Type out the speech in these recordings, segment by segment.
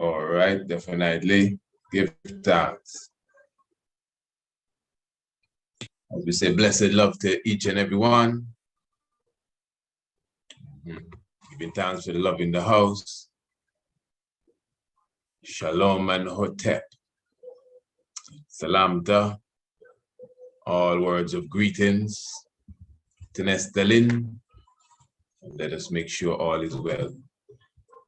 All right, definitely. Give thanks. As we say, blessed love to each and every one. Giving thanks for the love in the house. Shalom and Hotep. Salamta. All words of greetings. Tinestelin. Let us make sure all is well.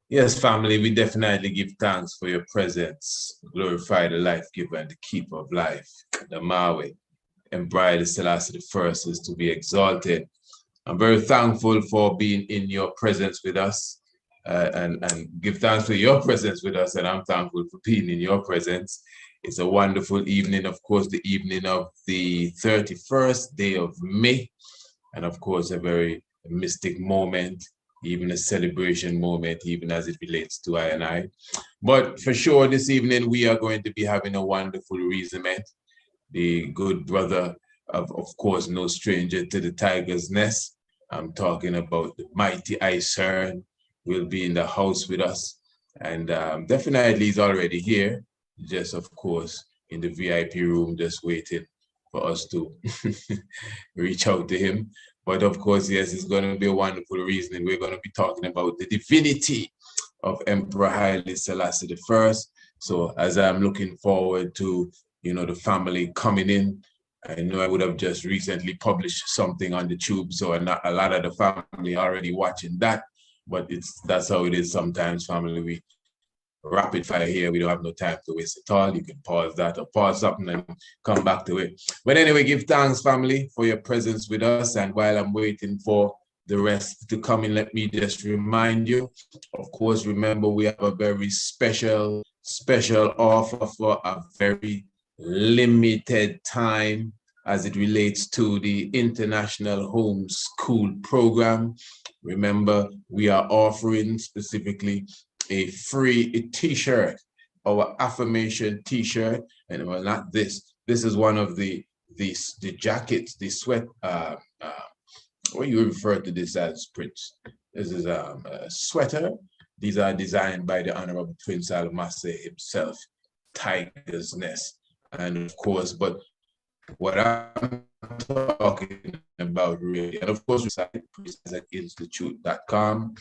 Yes, family, we definitely give thanks for your presence. Glorify the life giver and the keeper of life, the Mawe. Embrace Selassie I is to be exalted. I'm very thankful for being in your presence with us and give thanks for your presence with us. And I'm thankful for being in your presence. It's a wonderful evening, of course, the evening of the 31st day of May. And of course, a very mystic moment, even a celebration moment, even as it relates to I and I. But for sure, this evening, we are going to be having a wonderful resume. The good brother, of course, no stranger to the tiger's nest. I'm talking about the mighty Icern will be in the house with us. And definitely he's already here, just of course, in the VIP room, just waiting for us to reach out to him. But of course, yes, it's going to be a wonderful reason. We're going to be talking about the divinity of Emperor Haile Selassie I. So as I'm looking forward to, the family coming in, I know I would have just recently published something on the tube, so a lot of the family already watching that. But that's how it is sometimes, family. We rapid fire here. We don't have no time to waste at all. You can pause that or pause something and come back to it. But anyway, give thanks, family, for your presence with us. And while I'm waiting for the rest to come in, let me just remind you, of course, remember we have a very special offer for a very limited time as it relates to the International Homeschool Program. Remember, we are offering specifically a free t-shirt, our affirmation t-shirt, and well, not this. This is one of the jackets, the sweat. What you refer to this as, Prince? This is a sweater. These are designed by the Honorable Prince Almase himself, Tiger's Nest, and of course, but what I'm talking about really, and of course, institute.com,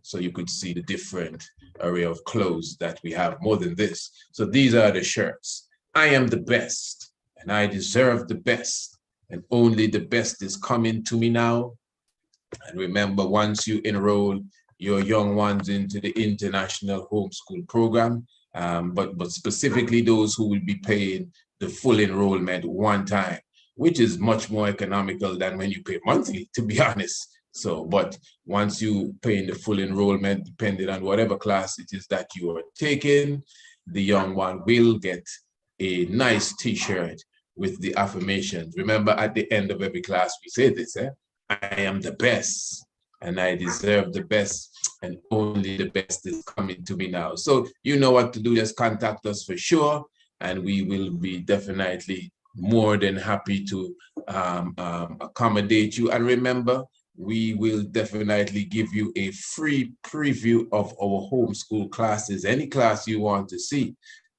so you could see the different array of clothes that we have, more than this. So these are the shirts. I am the best, and I deserve the best, and only the best is coming to me now. And remember, once you enroll your young ones into the International Homeschool Program, but specifically those who will be paying the full enrollment one time, which is much more economical than when you pay monthly, to be honest. So, but once you pay in the full enrollment, depending on whatever class it is that you are taking, the young one will get a nice t-shirt with the affirmations. Remember, at the end of every class, we say this, I am the best, and I deserve the best, and only the best is coming to me now. So you know what to do, just contact us for sure, and we will be definitely more than happy to accommodate you. And remember, we will definitely give you a free preview of our homeschool classes, any class you want to see.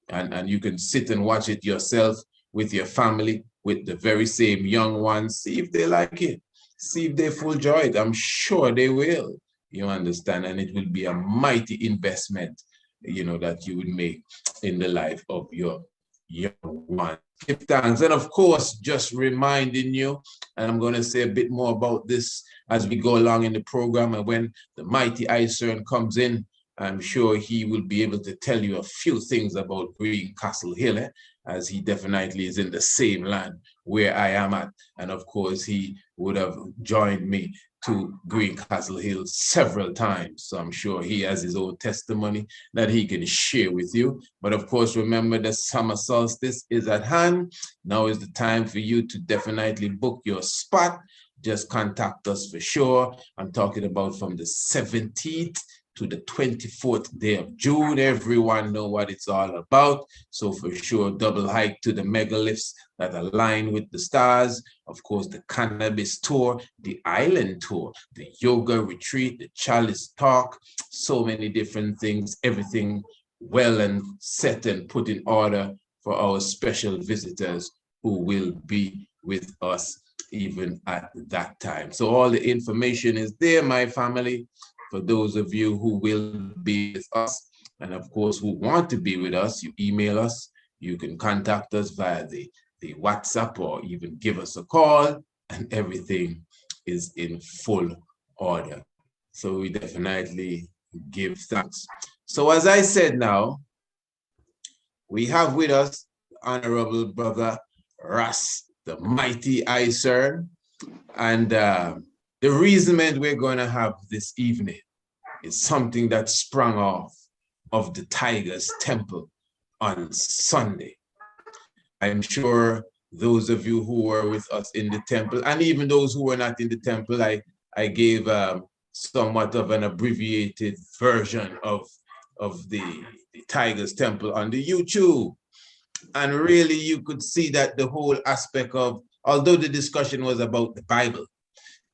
And you can sit and watch it yourself with your family, with the very same young ones, see if they like it. See if they full joy it. I'm sure they will. You understand? And it will be a mighty investment, that you would make in the life of your young one. Give thanks. And of course, just reminding you, and I'm going to say a bit more about this as we go along in the program. And when the mighty Icern comes in, I'm sure he will be able to tell you a few things about Greencastle Hill, as he definitely is in the same land where I am at. And of course, he would have joined me to Greencastle Hill several times. So I'm sure he has his own testimony that he can share with you. But of course, remember the summer solstice is at hand. Now is the time for you to definitely book your spot. Just contact us for sure. I'm talking about from the 17th to the 24th day of June. Everyone know what it's all about. So for sure, double hike to the megaliths that align with the stars. Of course, the cannabis tour, the island tour, the yoga retreat, the chalice talk, so many different things, everything well and set and put in order for our special visitors who will be with us even at that time. So all the information is there, my family, for those of you who will be with us. And of course, who want to be with us, you email us, you can contact us via the WhatsApp or even give us a call, and everything is in full order. So we definitely give thanks. So as I said now, we have with us Honorable Brother Ras, the mighty Icern. And the reason we're going to have this evening is something that sprung off of the Tiger's Temple on Sunday. I'm sure those of you who were with us in the temple, and even those who were not in the temple, I gave somewhat of an abbreviated version of the Tiger's Temple on the YouTube. And really, you could see that the whole aspect of, although the discussion was about the Bible,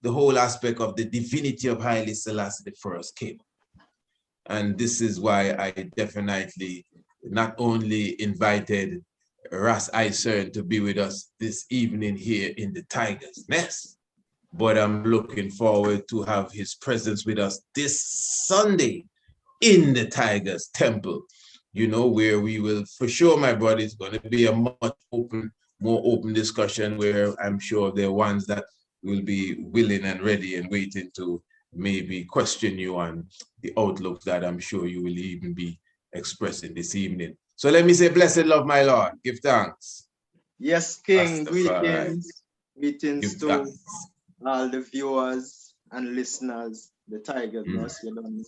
the whole aspect of the divinity of Haile Selassie I came. And this is why I definitely not only invited Ras Icern to be with us this evening here in the Tiger's Nest, but I'm looking forward to have his presence with us this Sunday in the Tiger's Temple, you know, where we will, for sure, my brother, it's going to be a much more open discussion where I'm sure there are ones that will be willing and ready and waiting to maybe question you on the outlook that I'm sure you will even be expressing this evening. So let me say, blessed love, my Lord. Give thanks. Yes, King. Greetings. Greetings to all the viewers and listeners. The Tiger's Nest, you know.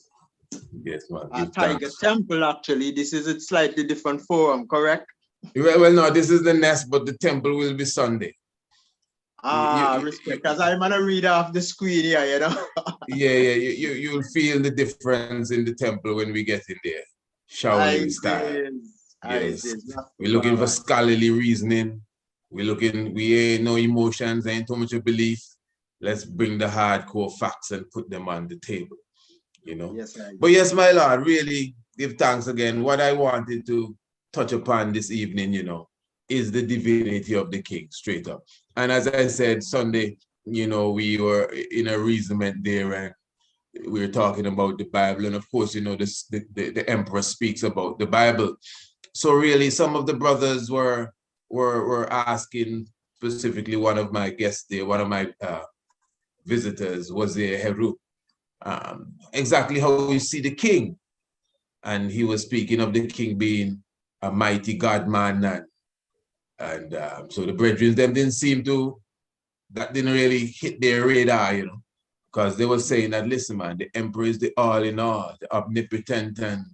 Yes, man. Tiger Temple, actually. This is a slightly different forum, correct? Well, no, this is the nest, but the temple will be Sunday. Respect, because I'm gonna read off the screen here, you know. Yeah, you'll feel the difference in the temple when we get in there. Shaolin style. Yes. We're looking for scholarly reasoning. We ain't no emotions, ain't too much of belief. Let's bring the hardcore facts and put them on the table, you know. Yes, but yes, my Lord, really give thanks again. What I wanted to touch upon this evening, you know, is the divinity of the King, straight up. And as I said, Sunday, you know, we were in a reasonment there and we were talking about the Bible. And of course, you know, the emperor speaks about the Bible. So really, some of the brothers were asking, specifically one of my guests there, one of my visitors was there, Heru, exactly how you see the king. And he was speaking of the king being a mighty God man. And so the brethren, them didn't seem to, that didn't really hit their radar, you know, because they were saying that, listen, man, the emperor is the all in all, the omnipotent and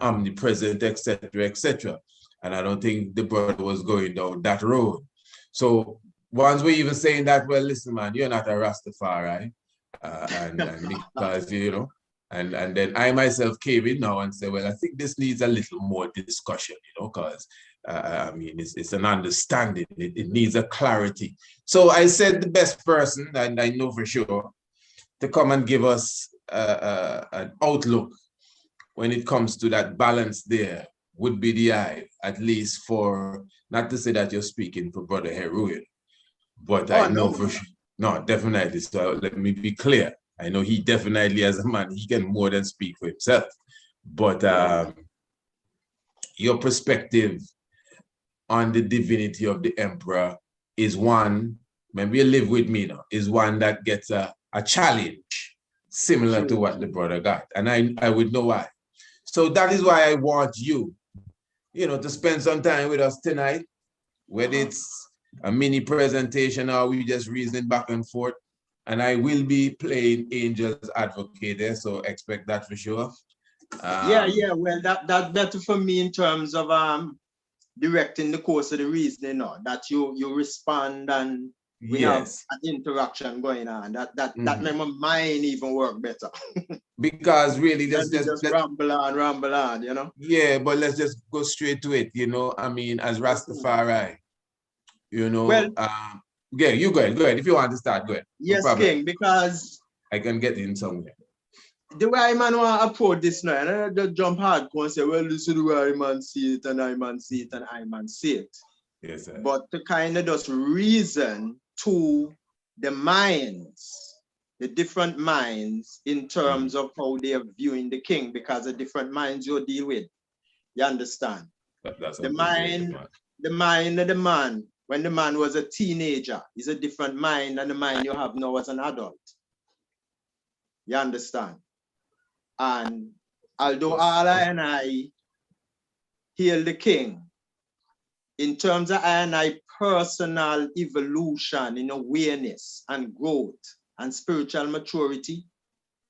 omnipresent, etc., etc. And I don't think the brother was going down that road. So once we're even saying that, well, listen, man, you're not a Rastafari, and because, you know, and then I myself came in now and said, well, I think this needs a little more discussion, you know, because I mean, it's an understanding. It needs a clarity. So I said the best person, and I know for sure, to come and give us an outlook when it comes to that balance there would be the eye, at least for, not to say that you're speaking for Brother Heruin, but I know for sure, no, definitely. So let me be clear. I know he definitely, as a man, he can more than speak for himself. But your perspective on the divinity of the emperor is one, maybe you live with me now, is one that gets a challenge similar to what the brother got. And I would know why. So that is why I want you, you know, to spend some time with us tonight, whether it's a mini presentation or we just reasoning back and forth. And I will be playing Angel's Advocate there, so expect that for sure. Yeah, well, that's better for me in terms of directing the course of the reasoning, you know, that you respond and we have an interaction going on. That make my mind even work better. Because really, just ramble on, you know. Yeah, but let's just go straight to it, you know. I mean, as Rastafari, you know. Well, yeah, you go ahead. If you want to start, go ahead. Yes, no King, because I can get in somewhere. the way I man want to approach this now, and I just jump hardcore and say, well, this is the way I man see it, and I man see it, and I man see it. Yes, sir. But to kind of just reason to the minds, the different minds in terms of how they are viewing the king, because the different minds you deal with. You understand? That's the mind of the man, when the man was a teenager, is a different mind than the mind you have now as an adult. You understand? And although all I and I hail the king, in terms of I and I personal evolution in awareness and growth and spiritual maturity,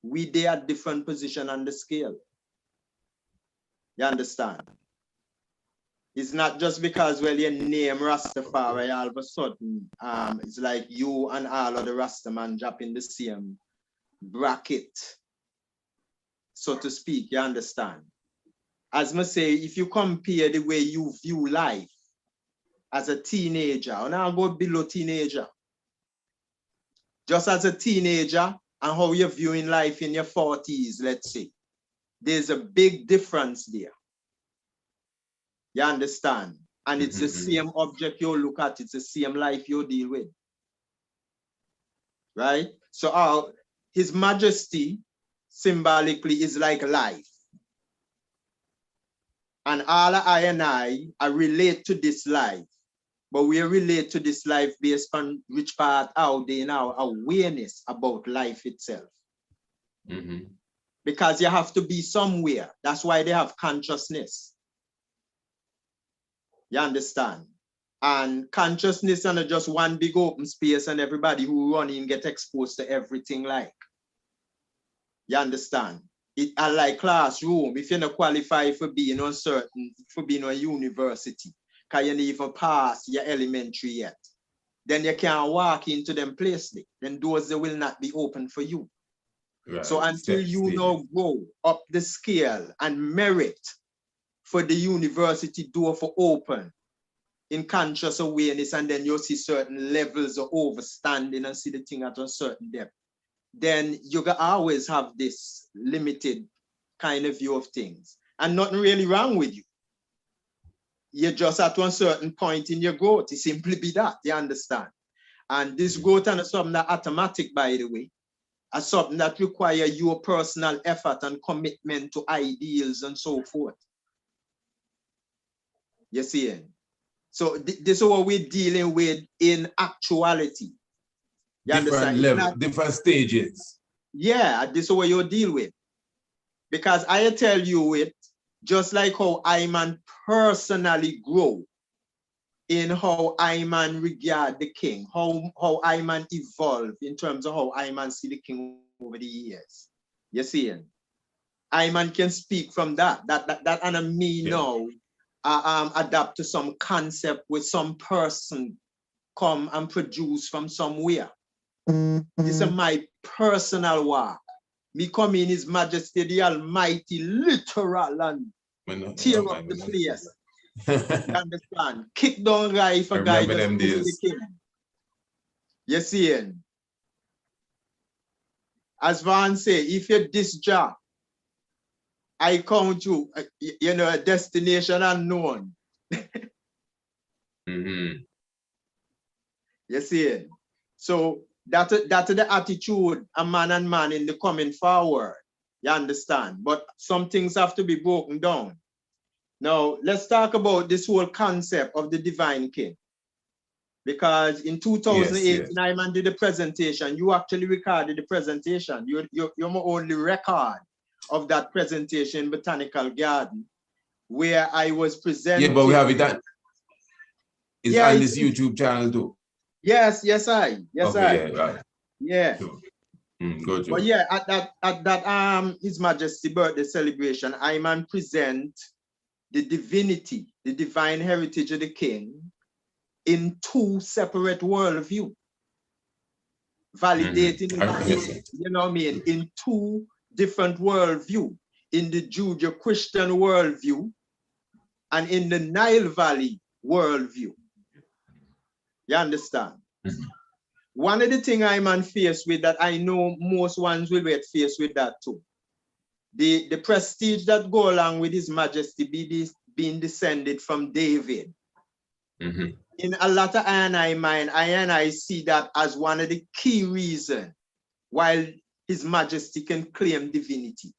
they are different position on the scale. You understand? It's not just because, well, your name Rastafari, all of a sudden, it's like you and all of the Rastaman drop in the same bracket, so to speak. You understand? As I say, if you compare the way you view life as a teenager, and I'll go below teenager, just as a teenager and how you're viewing life in your 40s, let's say, there's a big difference there. You understand? And it's the same object you look at, it's the same life you deal with. Right? So His Majesty symbolically is like life. And all I and I relate to this life. But we relate to this life based on which part out there in our awareness about life itself. Because you have to be somewhere. That's why they have consciousness. You understand? And consciousness is just one big open space and everybody who run in get exposed to everything like. You understand? It like classroom, if you're not qualified for being uncertain, for being a university, because you don't even pass your elementary yet, then you can't walk into them places. Then doors they will not be open for you. Right. So until you now go up the scale and merit for the university door for open in conscious awareness, and then you'll see certain levels of overstanding and see the thing at a certain depth, then you can always have this limited kind of view of things. And nothing really wrong with you. You're just at one certain point in your growth. It simply be that, you understand? And this growth is something that automatic, by the way, as something that requires your personal effort and commitment to ideals and so forth. You see? So this is what we're dealing with in actuality. You different levels, different stages. Yeah, this is what you deal with. Because I tell you it, just like how I man personally grow in how I man regard the king, how I man evolve in terms of how I man see the king over the years. You see? I man can speak from that and me now adapt to some concept with some person come and produce from somewhere. This is my personal work. Me come in His Majesty the Almighty, literal, and tear up the place. You understand? Kick down guy if a guy just the king. You see? As Van say, if you're this job, I count you, a destination unknown. You see? So that's the attitude a man and man in the coming forward. You understand? But some things have to be broken down. Now, let's talk about this whole concept of the divine king. Because in 2008, when I man did the presentation, you actually recorded the presentation. You're my only record of that presentation in Botanical Garden, where I was presenting. Yeah, but we have it done. It's on this YouTube channel too. Yes, okay, yeah, right. Yeah. Sure. Good. But yeah, at that His Majesty birthday celebration, I man present the divinity, the divine heritage of the king in two separate worldview. Validating you know what I mean, in two different worldview, in the Judeo-Christian worldview and in the Nile Valley worldview. You understand? One of the things I'm faced with that I know most ones will get faced with that too the prestige that go along with his majesty being descended from David. In a lot of I mind, I see that as one of the key reasons why his majesty can claim divinity.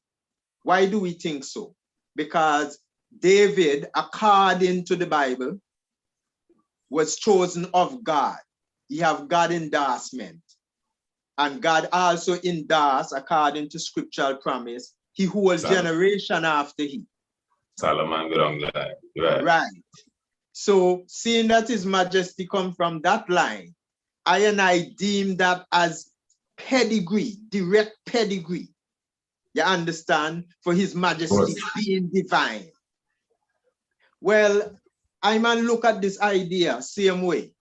Why do we think so? Because David, according to the Bible, was chosen of God. He have God endorsement. And God also endorsed, according to scriptural promise, he who was generation after he. Solomon got on that. Right. So seeing that his majesty come from that line, I deem that as pedigree, direct pedigree. You understand? For his majesty being divine. Well, I man look at this idea same way.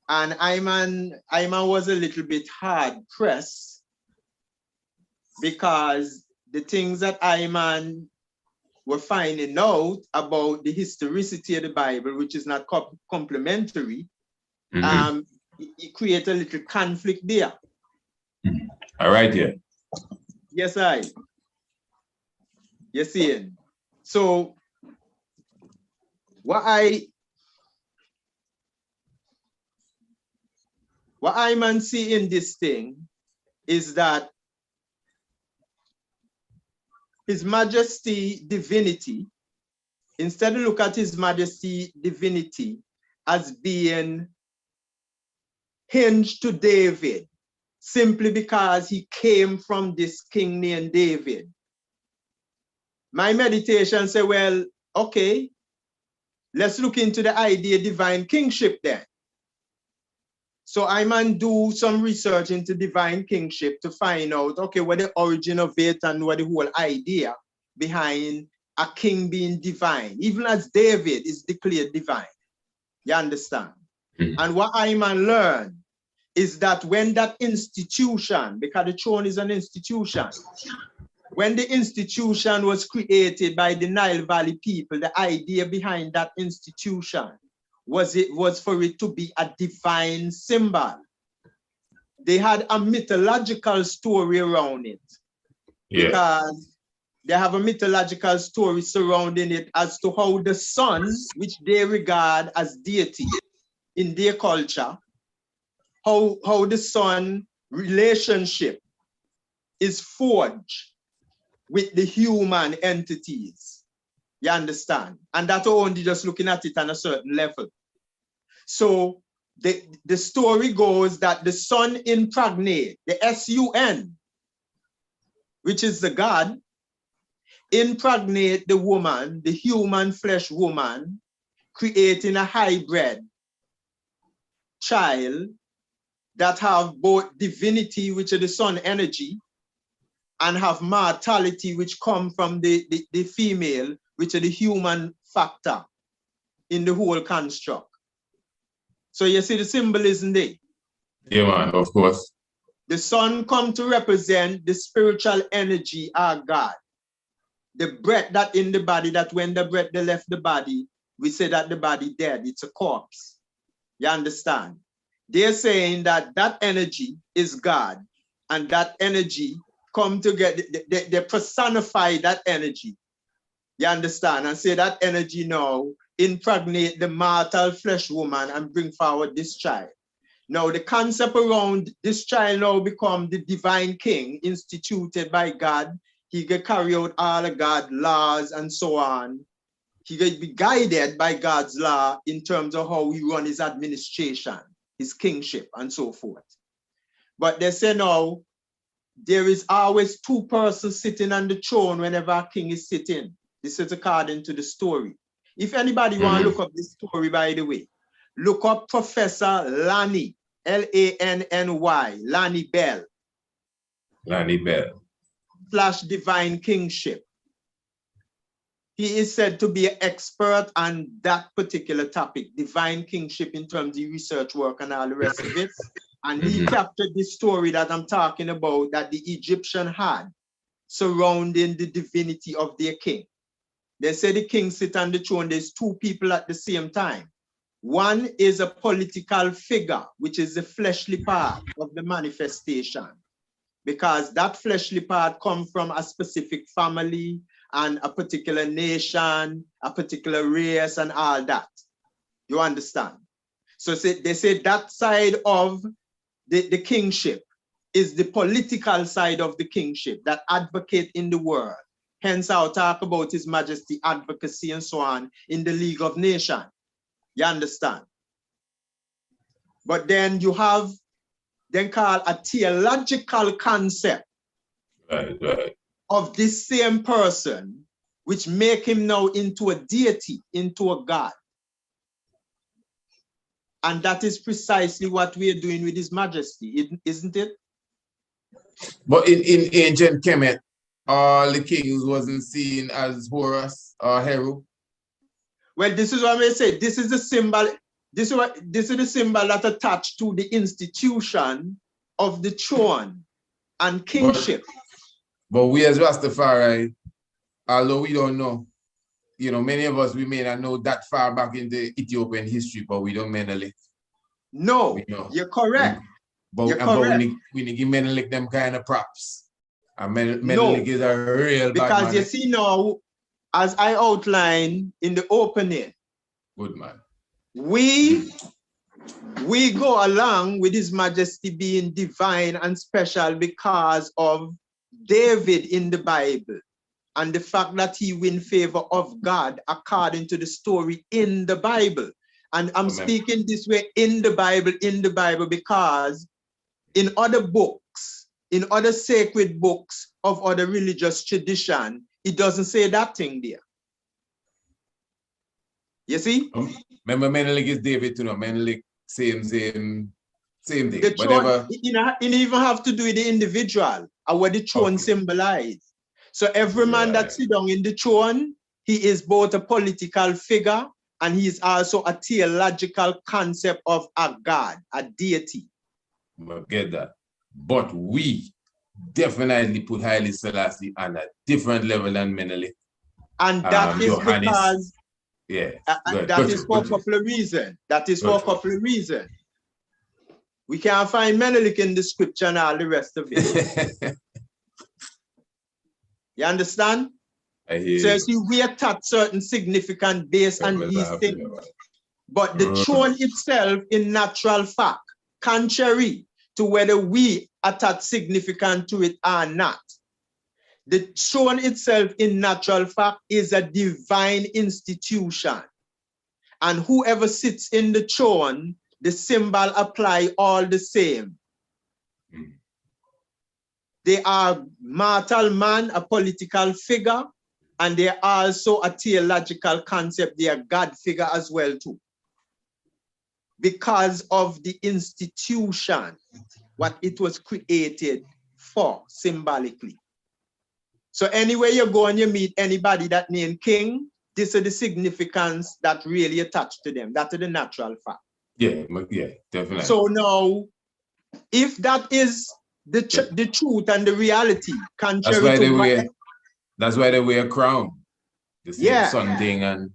And Iman was a little bit hard pressed because the things that Iman were finding out about the historicity of the Bible, which is not complementary, it creates a little conflict there. All right, yeah. Yes, you see. So what I man see in this thing is that his majesty divinity, instead of look at his majesty divinity as being hinged to David, simply because he came from this king named David. My meditation say, well, okay, let's look into the idea of divine kingship then. So I man do some research into divine kingship to find out, okay, what the origin of it and what the whole idea behind a king being divine, even as David is declared divine. You understand? And what I man learned is that when that institution, because the throne is an institution, when the institution was created by the Nile Valley people, the idea behind that institution was for it to be a divine symbol. They had a mythological story around it. Because they have a mythological story surrounding it as to how the sun, which they regard as deity in their culture, how the sun relationship is forged with the human entities. You understand? And that's only just looking at it on a certain level. So the story goes that the sun impregnate, the S-U-N, which is the God, impregnate the woman, the human flesh woman, creating a hybrid child that have both divinity, which is the sun energy, and have mortality, which come from the female, which is the human factor in the whole construct. So you see the symbolism there? Yeah, man, of course. The sun come to represent the spiritual energy of God. The breath that in the body, that when the breath they left the body, we say that the body dead, it's a corpse. You understand? They're saying that that energy is God, and that energy come together, they personify that energy. You understand? And say that energy now impregnate the mortal flesh woman and bring forward this child. Now the concept around this child now become the divine king instituted by God. He can carry out all of God's laws and so on. He can be guided by God's law in terms of how he run his administration, his kingship and so forth. But they say now, there is always two persons sitting on the throne whenever a king is sitting. This is according to the story. If anybody want to look up this story, by the way, look up Professor Lanny, L-A-N-N-Y, Lanny Bell. Lanny Bell. / divine kingship. He is said to be an expert on that particular topic, divine kingship, in terms of research work and all the rest of it. And he captured this story that I'm talking about that the Egyptian had surrounding the divinity of their king. They say the king sit on the throne, there's two people at the same time. One is a political figure, which is the fleshly part of the manifestation. because that fleshly part comes from a specific family and a particular nation, a particular race and all that. You understand? So they say that side of the kingship is the political side of the kingship that advocate in the world. Hence, I'll talk about His Majesty advocacy and so on in the League of Nations. You understand? But then you have then called a theological concept of this same person, which make him now into a deity, into a God. And that is precisely what we are doing with His Majesty, isn't it? But in ancient Kemet, all the kings wasn't seen as Horus or Heru. Well, this is what I may say. This is the symbol. This is the symbol that attached to the institution of the throne and kingship. But we as Rastafari, although we don't know, you know, many of us, we may not know that far back in the Ethiopian history, but we don't Menelik. No, you're correct. But we give Menelik them kind of props. And Menelik is a real because bad man. You see now, as I outlined in the opening, good man. We go along with His Majesty being divine and special because of David in the Bible and the fact that he win favor of God according to the story in the Bible. And I'm speaking this way in the Bible, because in other books, in other sacred books of other religious tradition, it doesn't say that thing there. You see? Remember, Menelik is David too. No, Menelik, same thing. The throne, it even have to do with the individual and what the throne symbolize. So every man that sit down in the throne, he is both a political figure and he is also a theological concept of a God, a deity. I get that. But we definitely put Haile Selassie on a different level than Menelik. And that is because that is for a couple of reasons. That is for a couple of reasons. We can't find Menelik in the scripture and all the rest of it. You understand? So see, we attach certain significant based on these things. But the throne itself, in natural fact, contrary to whether we attach significant to it or not, the throne itself, in natural fact, is a divine institution. And whoever sits in the throne, the symbol apply all the same. They are mortal man, a political figure, and they are also a theological concept. They are God figure as well too. Because of the institution, what it was created for symbolically. So anywhere you go and you meet anybody that named king, this is the significance that really attached to them. That is the natural fact. Yeah, definitely. So now, if that is the truth and the reality, contrary to that's why they wear a crown. The same sun thing and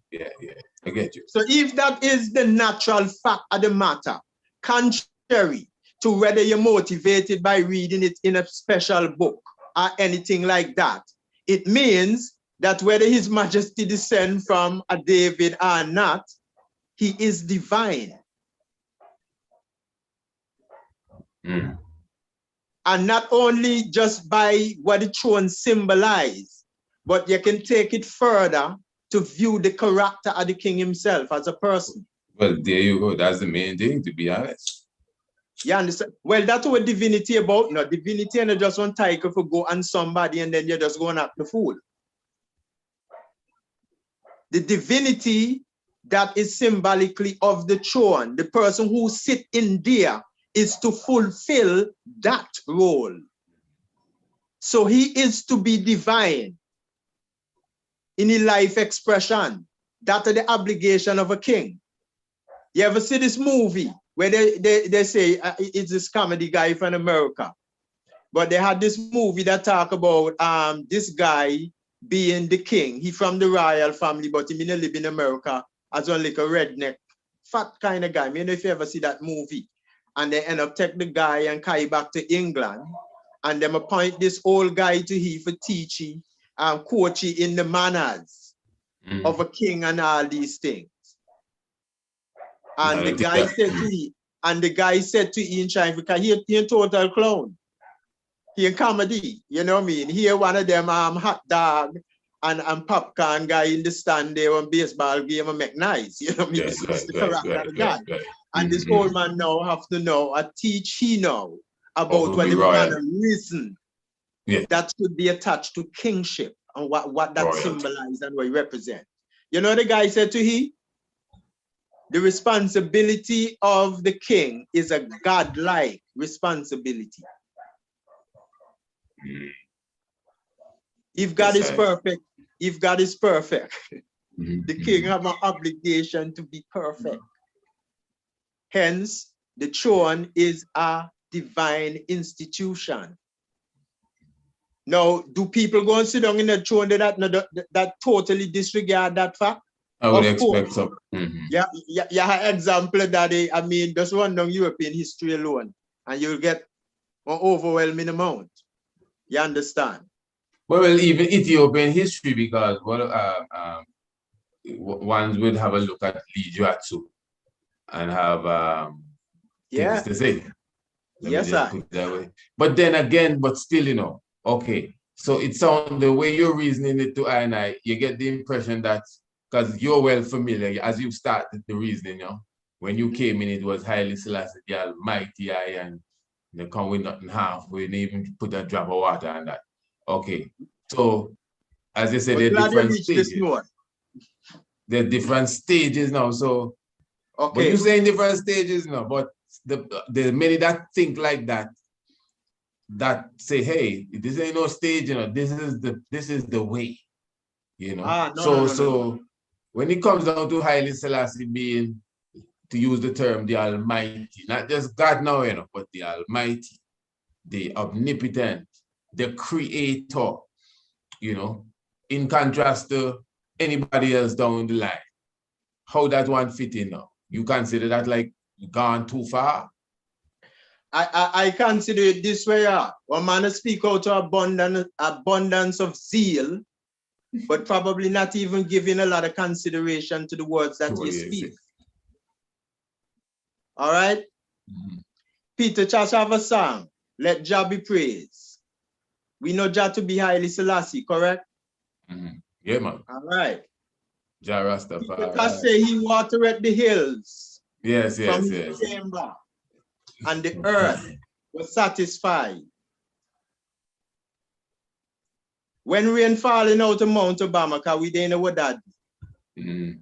I get you. So if that is the natural fact of the matter, contrary to whether you're motivated by reading it in a special book or anything like that, it means that whether His Majesty descend from a David or not, he is divine. And not only just by what the throne symbolizes, but you can take it further to view the character of the king himself as a person. Well, there you go. That's the main thing, to be honest. You understand? Well, that's what divinity about. No, divinity and just one title for go on somebody and then you just go and act the fool. The divinity that is symbolically of the throne, the person who sit in there, is to fulfill that role. So he is to be divine in his life expression. That is the obligation of a king. You ever see this movie where they say it's this comedy guy from America, but they had this movie that talk about this guy being the king. He from the royal family, but he didn't live in America as one like a redneck, fat kind of guy. I mean, if you ever see that movie, and they end up take the guy and carry back to England, and them appoint this old guy to he for teaching and coaching in the manners of a king and all these things. And the guy said to he, in China, because he a total clown. He a comedy, you know what I mean? He one of them hot dog and popcorn guy in the stand there on baseball game and make nice, you know what I mean? This is the character of the guy. And this old man now have to know, teach he know about what the mannerism that could be attached to kingship and what that symbolizes and what it represents. You know, the guy said to he, the responsibility of the king is a godlike responsibility. If God is perfect, the king have an obligation to be perfect. Hence, the throne is a divine institution. Now, do people go and sit down in the throne that totally disregard that fact? I would expect so. Yeah, example that I mean, just one down European history alone, and you'll get an overwhelming amount. You understand? Well, even Ethiopian history, because one would have a look at Lijuatsu and have things to say. Yes, sir. Put it that way. But then again, but still, you know, okay. So it sounds the way you're reasoning it to I, you get the impression that because you're well familiar as you started the reasoning, you know, when you came in, it was Haile Selassie, the Almighty, and they come with nothing half. We didn't even put a drop of water on that. Okay. So as I said, there are different stages. There are different stages now. So but you're saying different stages now, but there are many that think like that, that say, hey, this ain't no stage, you know, this is the way, you know. So when it comes down to Haile Selassie being, to use the term, the Almighty, not just God now, you know, but the Almighty, the omnipotent, the creator, you know, in contrast to anybody else down the line, how that one fit in now? You consider that like gone too far? I consider it this way. One man speak out of abundance of zeal, but probably not even giving a lot of consideration to the words that you speak. All right? Peter Church have a song, Let Jah be praised. We know Jah to be Haile Selassie, correct? Yeah, man. All right. Jah Rastafari. Because say he watered the hills. Yes. Chamber, and the earth was satisfied. When rain falling out of Mount Obama, because we didn't know what that is.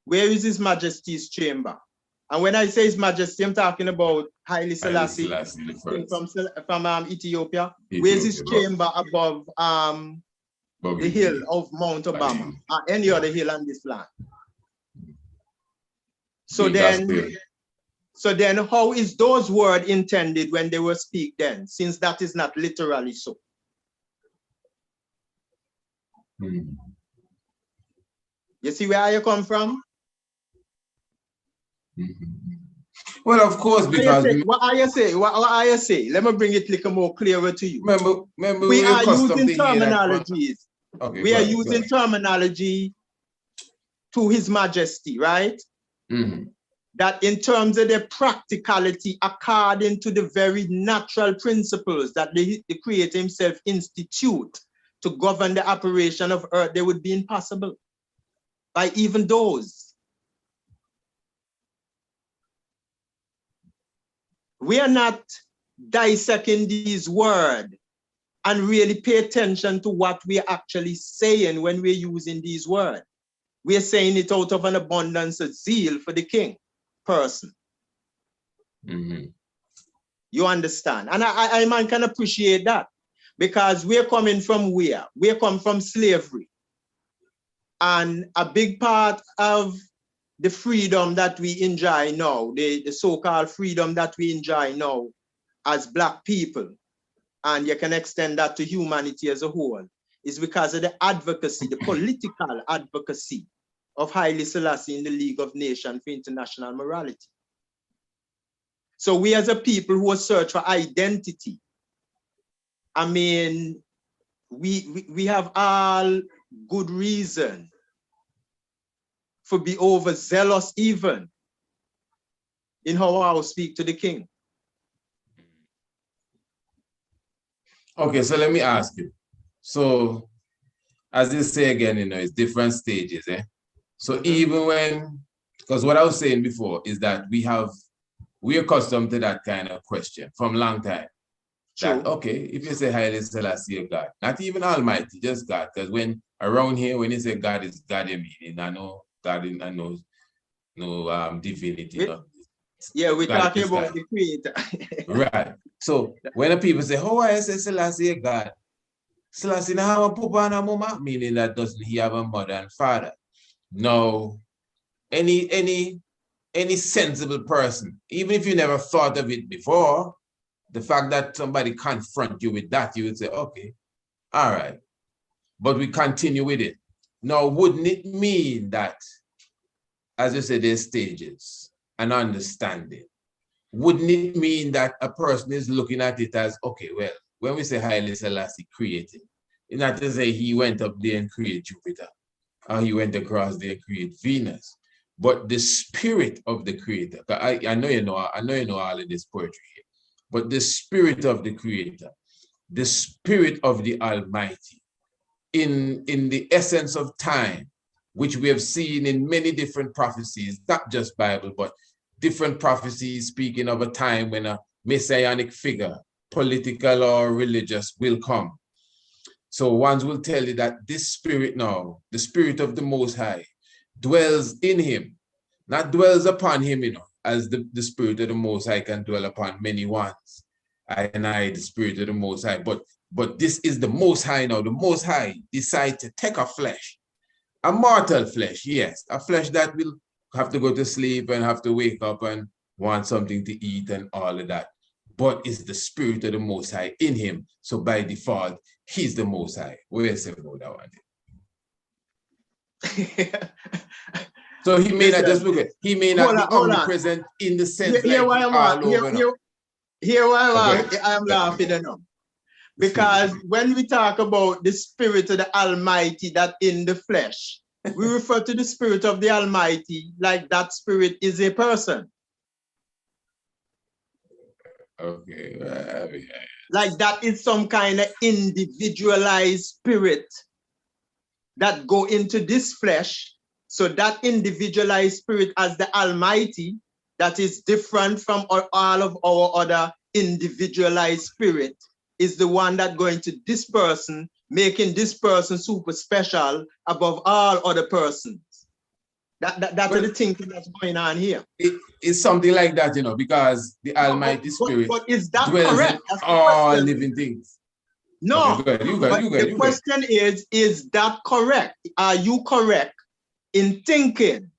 Where is His Majesty's chamber? And when I say His Majesty, I'm talking about Haile Selassie from Ethiopia. Where's his chamber above the hill of Mount Obama or any other hill on this land? So then how is those words intended when they were speak then, since that is not literally so? You see where I come from? Well, of course, because what I say, let me bring it a little more clearer to you. Remember we are using terminologies. Okay, we are using terminology to His Majesty, right? That in terms of their practicality, according to the very natural principles that the Creator Himself institute to govern the operation of earth, they would be impossible by even those. We are not dissecting these words and really pay attention to what we are actually saying when we're using these words. We are saying it out of an abundance of zeal for the king person. You understand? And I man can appreciate that, because we're coming from where? We come from slavery. And a big part of the freedom that we enjoy now, the so-called freedom that we enjoy now as Black people, and you can extend that to humanity as a whole, is because of the advocacy, the political advocacy of Haile Selassie in the League of Nations for International Morality. So we as a people who are search for identity, I mean, we have all good reason for be overzealous even in how I will speak to the king. Okay, so let me ask you. So, as you say again, it's different stages, eh? So even when, because what I was saying before is that we're accustomed to that kind of question from a long time. True. That, okay, if you say Haile Selassie God, not even Almighty, just God, because when around here, when you say God is God, you mean, I know God, I know no divinity. Yeah, we're God talking about the creator. Right. So when the people say, oh, I say Selassie God, Selassie now have a papa and a mama, meaning that doesn't he have a mother and father? No. Any sensible person, even if you never thought of it before, the fact that somebody confront you with that, you would say, okay, all right. But we continue with it. Now, wouldn't it mean that, as you said, there's stages and understanding? Wouldn't it mean that a person is looking at it as, okay, well, when we say Haile Selassie created, it's not to say he went up there and created Jupiter, or he went across there and created Venus, but the spirit of the creator. I know you know all of this poetry here, but the spirit of the creator, the spirit of the Almighty, in the essence of time, which we have seen in many different prophecies, not just Bible, but different prophecies speaking of a time when a messianic figure, political or religious, will come. So ones will tell you that this spirit now, the spirit of the Most High, dwells in him, not dwells upon him, as the spirit of the Most High can dwell upon many ones. The spirit of the Most High. But this is the Most High now. The Most High decide to take a flesh, a mortal flesh, yes, a flesh that will have to go to sleep and have to wake up and want something to eat and all of that. But it's the spirit of the Most High in him. So by default, he's the Most High. What do you say about that one? So he may not just look at, he may not be omnipresent in the sense here like all over now. Here I'm laughing enough. Because when we talk about the spirit of the Almighty that in the flesh, we refer to the spirit of the Almighty like that spirit is a person. Okay. Like that is some kind of individualized spirit that go into this flesh. So that individualized spirit as the Almighty, that is different from all of our other individualized spirit, is the one that going to this person, making this person super special above all other persons. That's the thinking that's going on here. It's something like that, because the Almighty Spirit but is that dwells correct? in all living things. No. Okay, go ahead. The question is that correct? Are you correct in thinking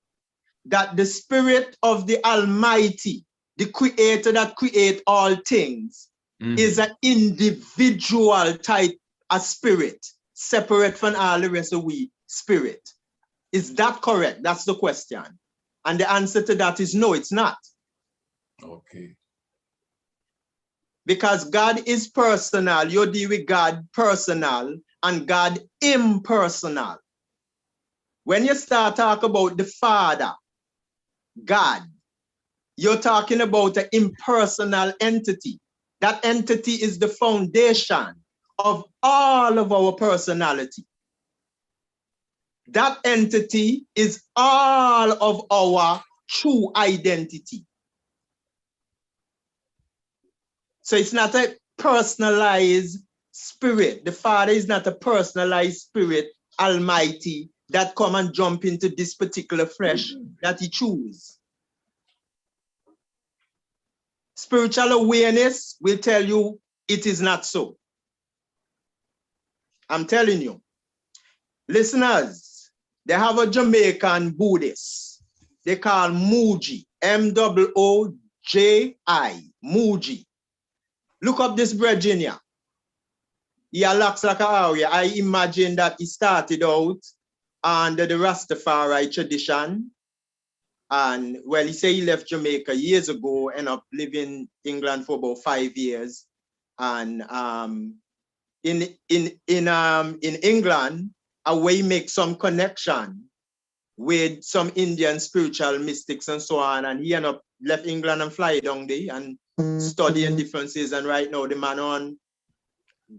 that the spirit of the Almighty, the creator that create all things, is an individual type of spirit, separate from all the rest of we spirit? Is that correct? That's the question. And the answer to that is no, it's not. Okay. Because God is personal. You deal with God personal and God impersonal. When you start talking about the Father, God, you're talking about an impersonal entity. That entity is the foundation of all of our personality. That entity is all of our true identity. So it's not a personalized spirit. The Father is not a personalized spirit, Almighty, that come and jump into this particular flesh that he choose. Spiritual awareness will tell you it is not so. I'm telling you. Listeners, they have a Jamaican Buddhist. They call Mooji, Mooji, Mooji. Look up this Virginia. He looks like a area. I imagine that he started out under the Rastafari tradition. And well, he said he left Jamaica years ago, ended up living in England for about 5 years. And in England, we make some connection with some Indian spiritual mystics and so on, and he ended up left England and fly down there and studying differences. And right now, the man on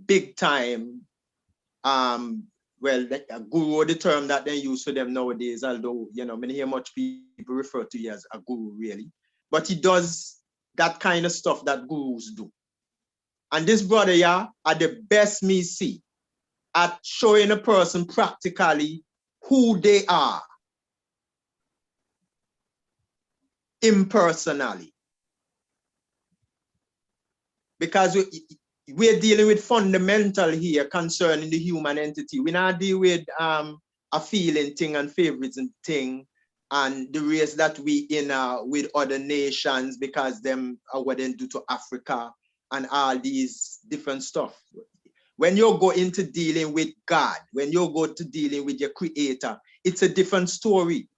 big time. Well, a guru, the term that they use for them nowadays, although, you know, many hear much people refer to you as a guru, really. But he does that kind of stuff that gurus do. And this brother here are the best me see at showing a person practically who they are impersonally. Because we're dealing with fundamental here concerning the human entity. We not deal with a feeling thing and favorites and thing and the race that we in with other nations because them are what they do to Africa and all these different stuff. When you go into dealing with God, when you go to dealing with your creator, it's a different story.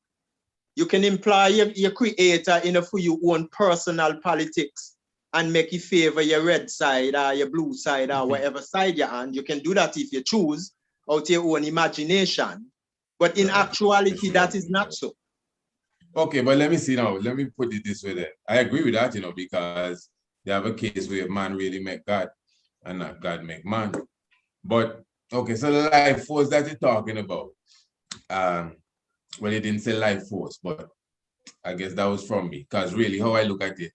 You can imply your creator in a for your own personal politics and make you favor your red side or your blue side or whatever side you're on. You can do that if you choose out your own imagination. But in actuality, that is not so. Okay, but let me see now. Let me put it this way then. I agree with that, you know, because you have a case where man really make God and not God make man. But, okay, so the life force that you're talking about, well, you didn't say life force, but I guess that was from me, because really how I look at it,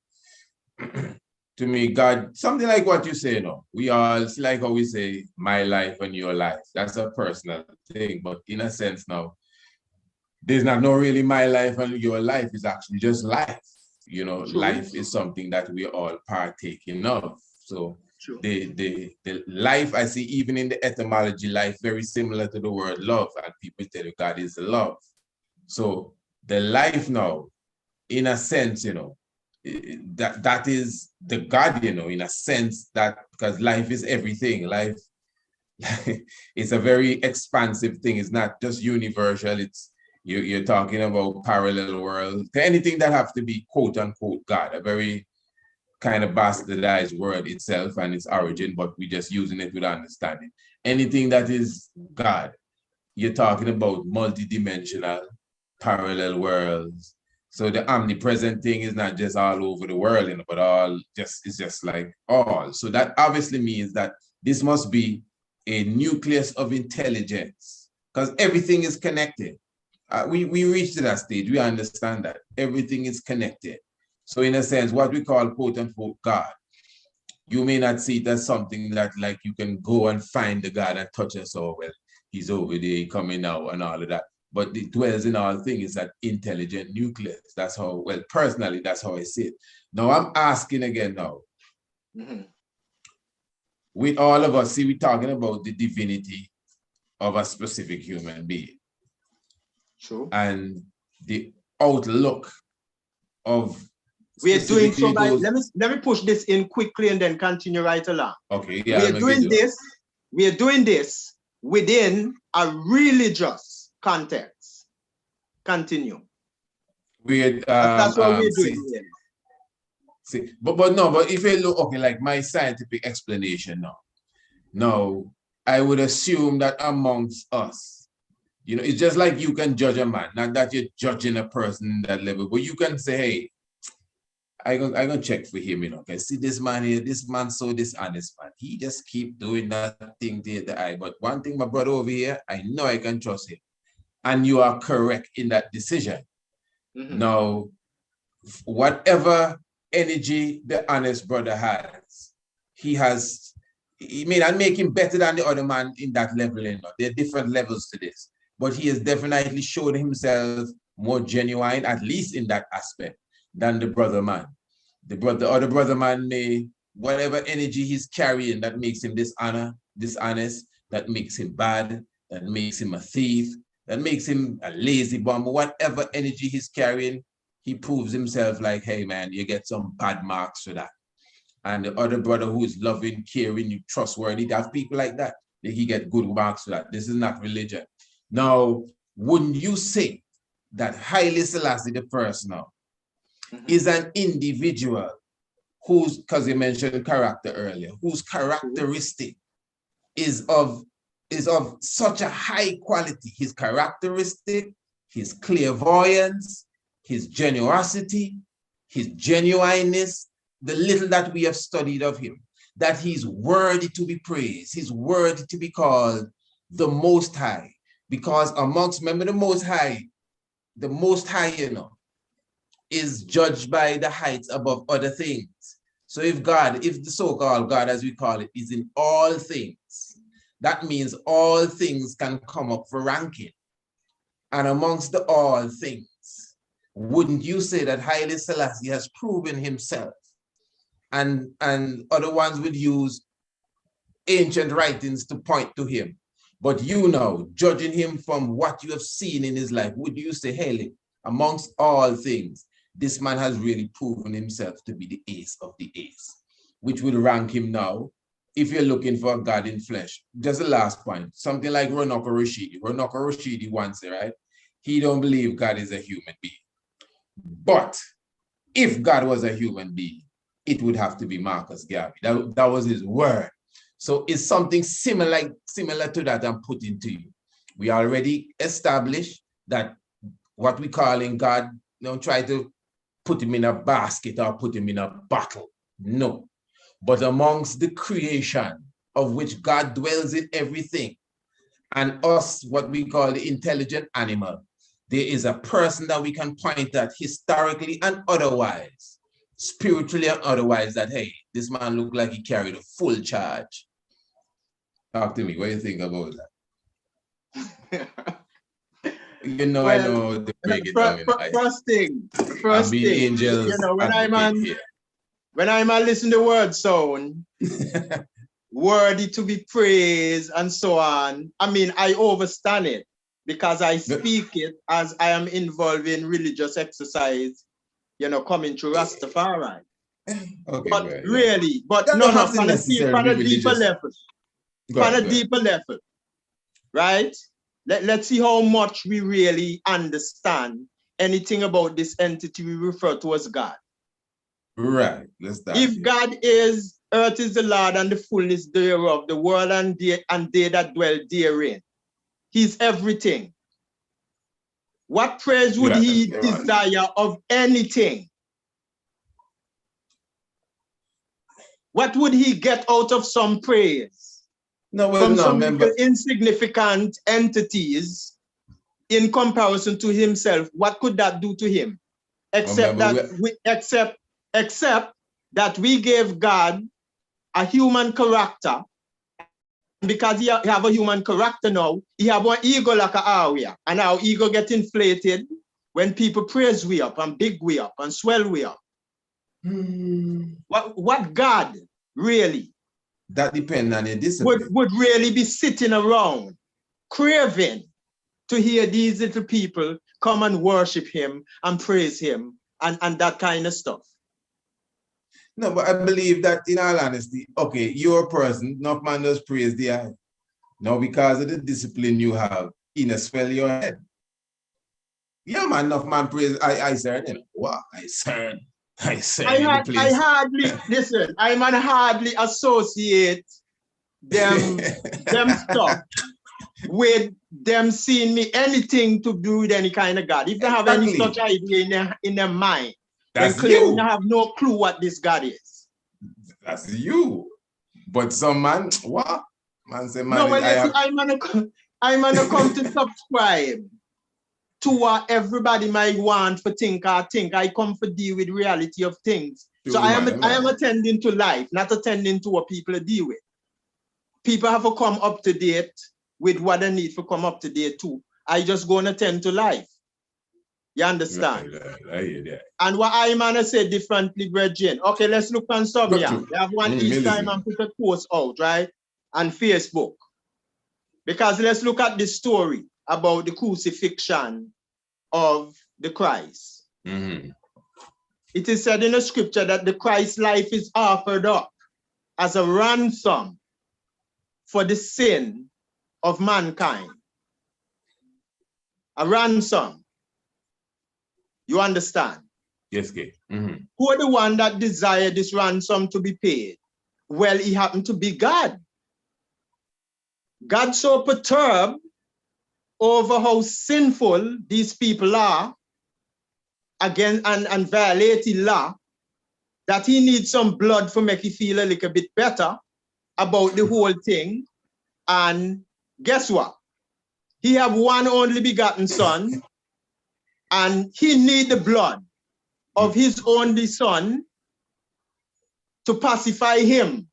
to me, God, something like what you say, you know, we all, it's like how we say, my life and your life. That's a personal thing, but in a sense now, there's not no really my life and your life, is actually just life. You know, true. Life is something that we all partaking of. So true. The life I see, even in the etymology, life very similar to the word love, and people tell you God is love. So the life now, in a sense, you know, that is the God, you know, in a sense, that because life is everything. Life it's a very expansive thing. It's not just universal. It's you're talking about parallel world. Anything that have to be quote unquote God, a very kind of bastardized word itself and its origin, but we're just using it with understanding. Anything that is God, you're talking about multidimensional, parallel worlds. So the omnipresent thing is not just all over the world, you know, but all just, it's just like all. So that obviously means that this must be a nucleus of intelligence, because everything is connected. We reached to that stage. We understand that everything is connected. So in a sense, what we call quote unquote God, you may not see it as something that like you can go and find the God and touch us. Oh, well, he's over there coming now and all of that. But it dwells in all things, is that intelligent nucleus. That's how, well, personally, that's how I see it. Now I'm asking again now. With all of us, see, we're talking about the divinity of a specific human being. Sure. And the outlook of we're doing so by, let me push this in quickly and then continue right along. Okay, yeah. We're doing this within a religious context. Continue. That's what we're doing here. See, but if you look, okay, like my scientific explanation now, I would assume that amongst us, you know, it's just like you can judge a man, not that you're judging a person that level, but you can say, hey, I gonna check for him, you know. Okay, see this man here, this man so dishonest, man. He just keep doing that thing to the eye. But one thing, my brother over here, I know I can trust him. And you are correct in that decision. Now, whatever energy the honest brother has, he may not make him better than the other man in that level, you know. There are different levels to this. But he has definitely shown himself more genuine, at least in that aspect, than the brother man. The other brother man may, whatever energy he's carrying that makes him dishonest, that makes him bad, that makes him a thief, that makes him a lazy bum, whatever energy he's carrying, he proves himself like, hey man, you get some bad marks for that. And the other brother who is loving, caring, trustworthy, there's people like that. He get good marks for that. This is not religion. Now, wouldn't you say that Haile Selassie the first now is an individual who's, because you mentioned character earlier, whose characteristic is of such a high quality. His characteristic, his clairvoyance, his generosity, his genuineness, the little that we have studied of him, that he's worthy to be praised. He's worthy to be called the Most High, because amongst, remember, the Most High, you know, is judged by the heights above other things. So if the so-called God, as we call it, is in all things, that means all things can come up for ranking. And amongst the all things, wouldn't you say that Haile Selassie has proven himself? And other ones would use ancient writings to point to him. But you know, judging him from what you have seen in his life, would you say, Haile, amongst all things, this man has really proven himself to be the ace of the ace, which would rank him now, if you're looking for a God in flesh. Just the last point, something like Ronoko Rashidi. Ronoko Rashidi once said, right? He don't believe God is a human being. But if God was a human being, it would have to be Marcus Garvey. That was his word. So it's something similar to that I'm putting to you. We already established that what we call in God, don't try to put him in a basket or put him in a bottle. No. But amongst the creation of which God dwells in everything, and us, what we call the intelligent animal, there is a person that we can point at historically and otherwise, spiritually and otherwise, that, hey, this man looked like he carried a full charge. Talk to me. What do you think about that? You know, well, I know to break it down. First thing, angels, you know, when I'm listen to the word sound, worthy to be praised and so on, I mean, I overstand it because I speak it as I am involved in religious exercise, you know, coming to Rastafari. Okay, but right, really, yeah. But no, on a deeper level. On a deeper level, right? Let's see how much we really understand anything about this entity we refer to as God. Right. Let's start. If God is, earth is the Lord and the fullness thereof, the world and they that dwell therein. He's everything. What praise would he desire of anything? What would he get out of some praise? No, well, from some insignificant entities in comparison to himself, what could that do to him? Except that we gave God a human character. Because he have a human character now, he have one ego like a Aria, and our ego get inflated when people praise we up and big we up and swell we up. What God really? That depends on your discipline. Would really be sitting around craving to hear these little people come and worship him and praise him and that kind of stuff. No, but I believe that in all honesty, okay, you're a person, enough man does praise the eye. Now, because of the discipline you have, swell your head. Yeah, man, enough man praise Icern, you know. Wow, Icern. I hardly associate them stuff with them seeing me anything to do with any kind of God. If they have any such idea in their mind, then clearly they have no clue what this God is. That's you. But some man, what? Man say, man, no, well, I'm gonna come to subscribe to what everybody might want for think. I come for deal with reality of things. So I am attending to life, not attending to what people deal with. People have to come up to date with what they need to come up to date to. I just go and attend to life. You understand? Right. And what I man say differently, brethren. Okay, let's look on some here. They have one each time and put a post out, right? On Facebook. Because let's look at the story about the crucifixion of the Christ. Mm-hmm. It is said in the scripture that the Christ's life is offered up as a ransom for the sin of mankind. A ransom. You understand? Yes, okay. Mm-hmm. Who are the one that desired this ransom to be paid? Well, he happened to be God. God so perturbed over how sinful these people are again and violating law that he needs some blood to make you feel a little bit better about the whole thing. And guess what? He have one only begotten son, and he need the blood of his only son to pacify him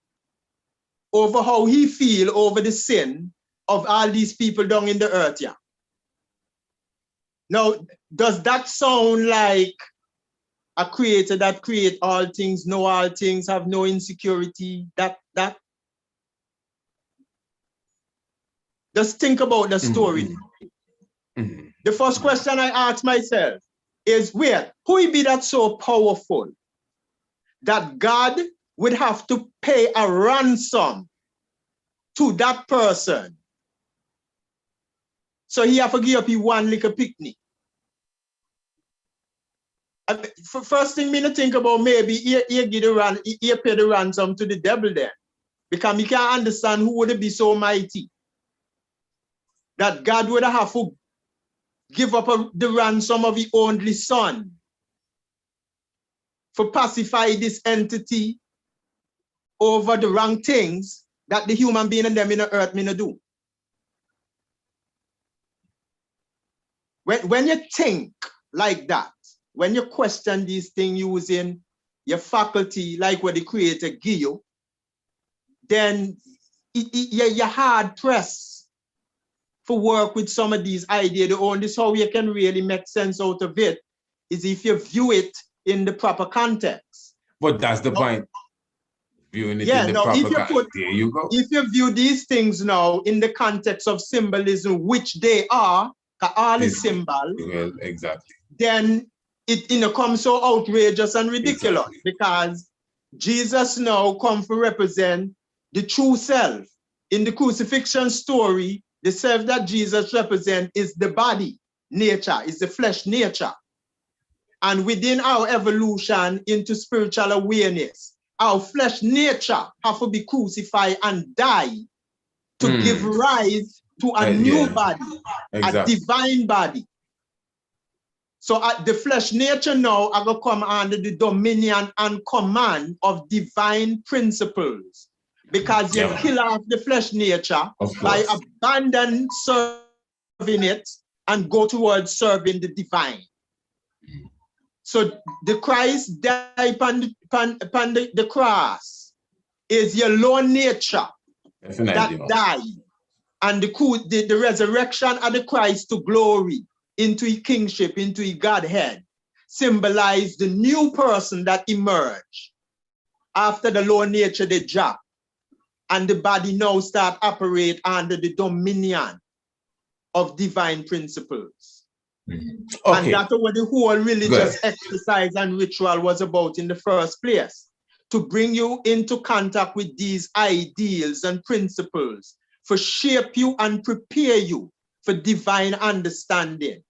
over how he feel over the sin of all these people down in the earth. Yeah. Now, does that sound like a creator that create all things, know all things, have no insecurity? Just think about the story. The first question I ask myself is, wait, who be that so powerful that God would have to pay a ransom to that person? So he have to give up his one little picnic. First thing me to think about, maybe he pay the ransom to the devil then. Because me can't understand who would be so mighty that God would have to give up the ransom of his only son for pacify this entity over the wrong things that the human being and them in the earth may not do. When you think like that, when you question these things using your faculty, like what the creator give you, then you're hard pressed for work with some of these ideas. The only how you can really make sense out of it is if you view it in the proper context. But that's the point. Viewing it in the proper context. There you go. If you view these things now in the context of symbolism, which they are, all is symbol. Well, exactly. Then it comes so outrageous and ridiculous, because Jesus now come to represent the true self. In the crucifixion story, the self that Jesus represents is the body nature, is the flesh nature. And within our evolution into spiritual awareness, our flesh nature have to be crucified and die to give rise to a new body, a divine body. So the flesh nature now are going to come under the dominion and command of divine principles, because you kill off the flesh nature by abandoning serving it and go towards serving the divine. So the Christ died upon the cross is your low nature that died, and the resurrection of the Christ to glory, into his kingship, into his Godhead, symbolize the new person that emerged after the low nature they dropped, and the body now start operate under the dominion of divine principles. And that's what the whole religious exercise and ritual was about in the first place, to bring you into contact with these ideals and principles, for shape you and prepare you for divine understanding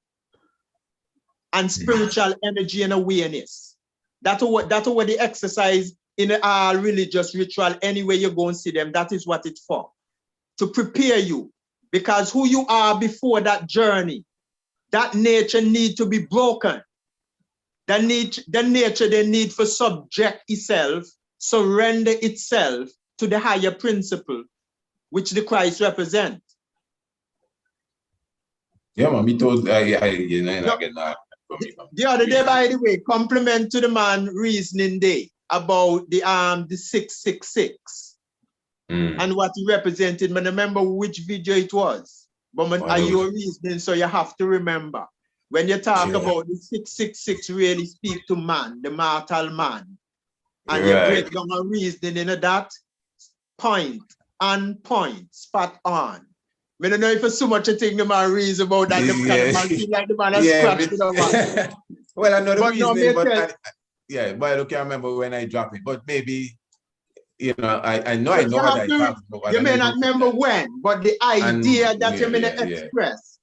and spiritual energy and awareness. That's what the exercise in our religious ritual, anyway you go and see them, that is what it's for. To prepare you, because who you are before that journey, that nature need to be broken. The nature they need for subject itself, surrender itself to the higher principle, which the Christ represents. Yeah, man, me told the other day, by the way, compliment to the man reasoning day about the 666 and what he represented. I remember which video it was, but are you reasoning? So you have to remember when you talk about the 666 really speak to man, the mortal man, and you break down a reasoning in that point, spot on. I don't know if it's so much a thing the man reads about that. The man feel like the man has scratched it about. Well, I know the reasoning, but but I can't remember when I drop it. But maybe, I know what I talked about. You may not remember when, but the idea that you may express.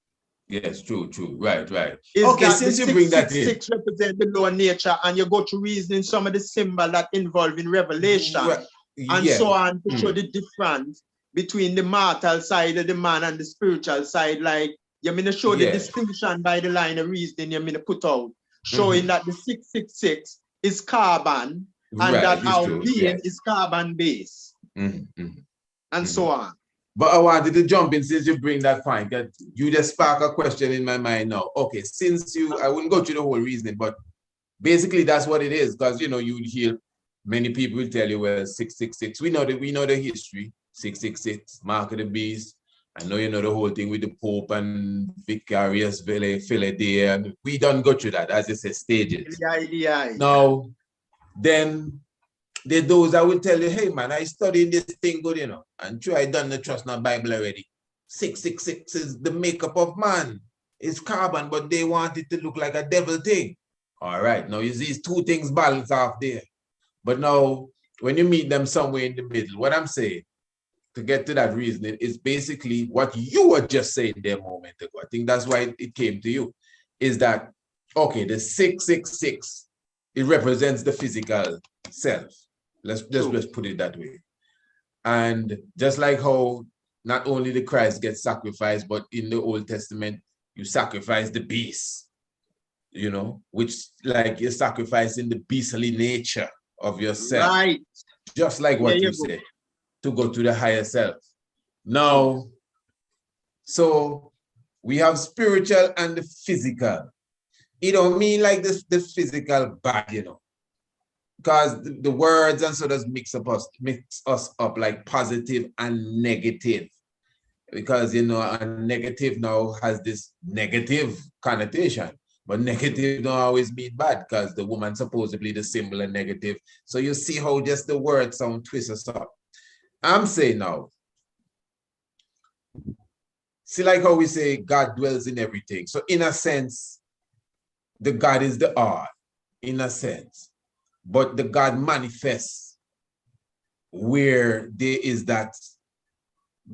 Yes, true. Right. Is okay, since you bring that in. 666 represent the lower nature, and you go to reasoning some of the symbol that involve in revelation and so on to show the difference between the mortal side of the man and the spiritual side. Like, you mean to show the distinction by the line of reasoning you mean to put out, showing that the 666 is carbon, and that our being is carbon based, and so on. But I wanted to jump in since you bring that point. You just spark a question in my mind now. Okay, since I wouldn't go through the whole reasoning, but basically that's what it is. Because, you know, you hear many people will tell you, well, 666. We know the history. 666, Mark of the Beast. I know you know the whole thing with the Pope and Vicarious Philadelphia, and we don't go through that, as you say, stages. Now, then there are those that will tell you, hey man, I studied this thing good, you know, and sure I done the trust in the Bible already. 666 is the makeup of man. It's carbon, but they want it to look like a devil thing. All right, now you see two things balance off there. But now, when you meet them somewhere in the middle, what I'm saying, to get to that reasoning, is basically what you were just saying there a moment ago. I think that's why it came to you, is that, okay, the 666, it represents the physical self. Let's put it that way. And just like how not only the Christ gets sacrificed, but in the Old Testament, you sacrifice the beast, you know, which like you're sacrificing the beastly nature of yourself. Right. Just like what you said, to go to the higher self. Now, so we have spiritual and the physical. It don't mean like the physical body, you know, because the words and so does mix us up like positive and negative. Because, you know, a negative now has this negative connotation, but negative don't always mean bad, because the woman supposedly the symbol of negative. So you see how just the word sound twists us up. I'm saying now, see like how we say God dwells in everything. So in a sense, the God is the art, in a sense. But the God manifests where there is that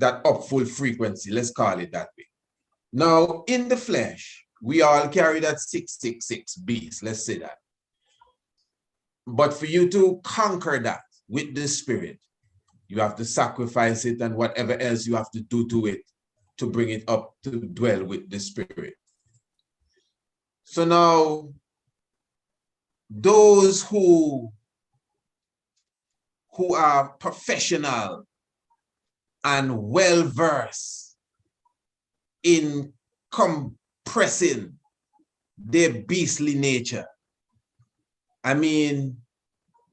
up full frequency, let's call it that way. Now, in the flesh, we all carry that 666 beast, let's say that. But for you to conquer that with the spirit, you have to sacrifice it and whatever else you have to do to it to bring it up to dwell with the spirit. So now, those who are professional and well-versed in compressing their beastly nature, I mean,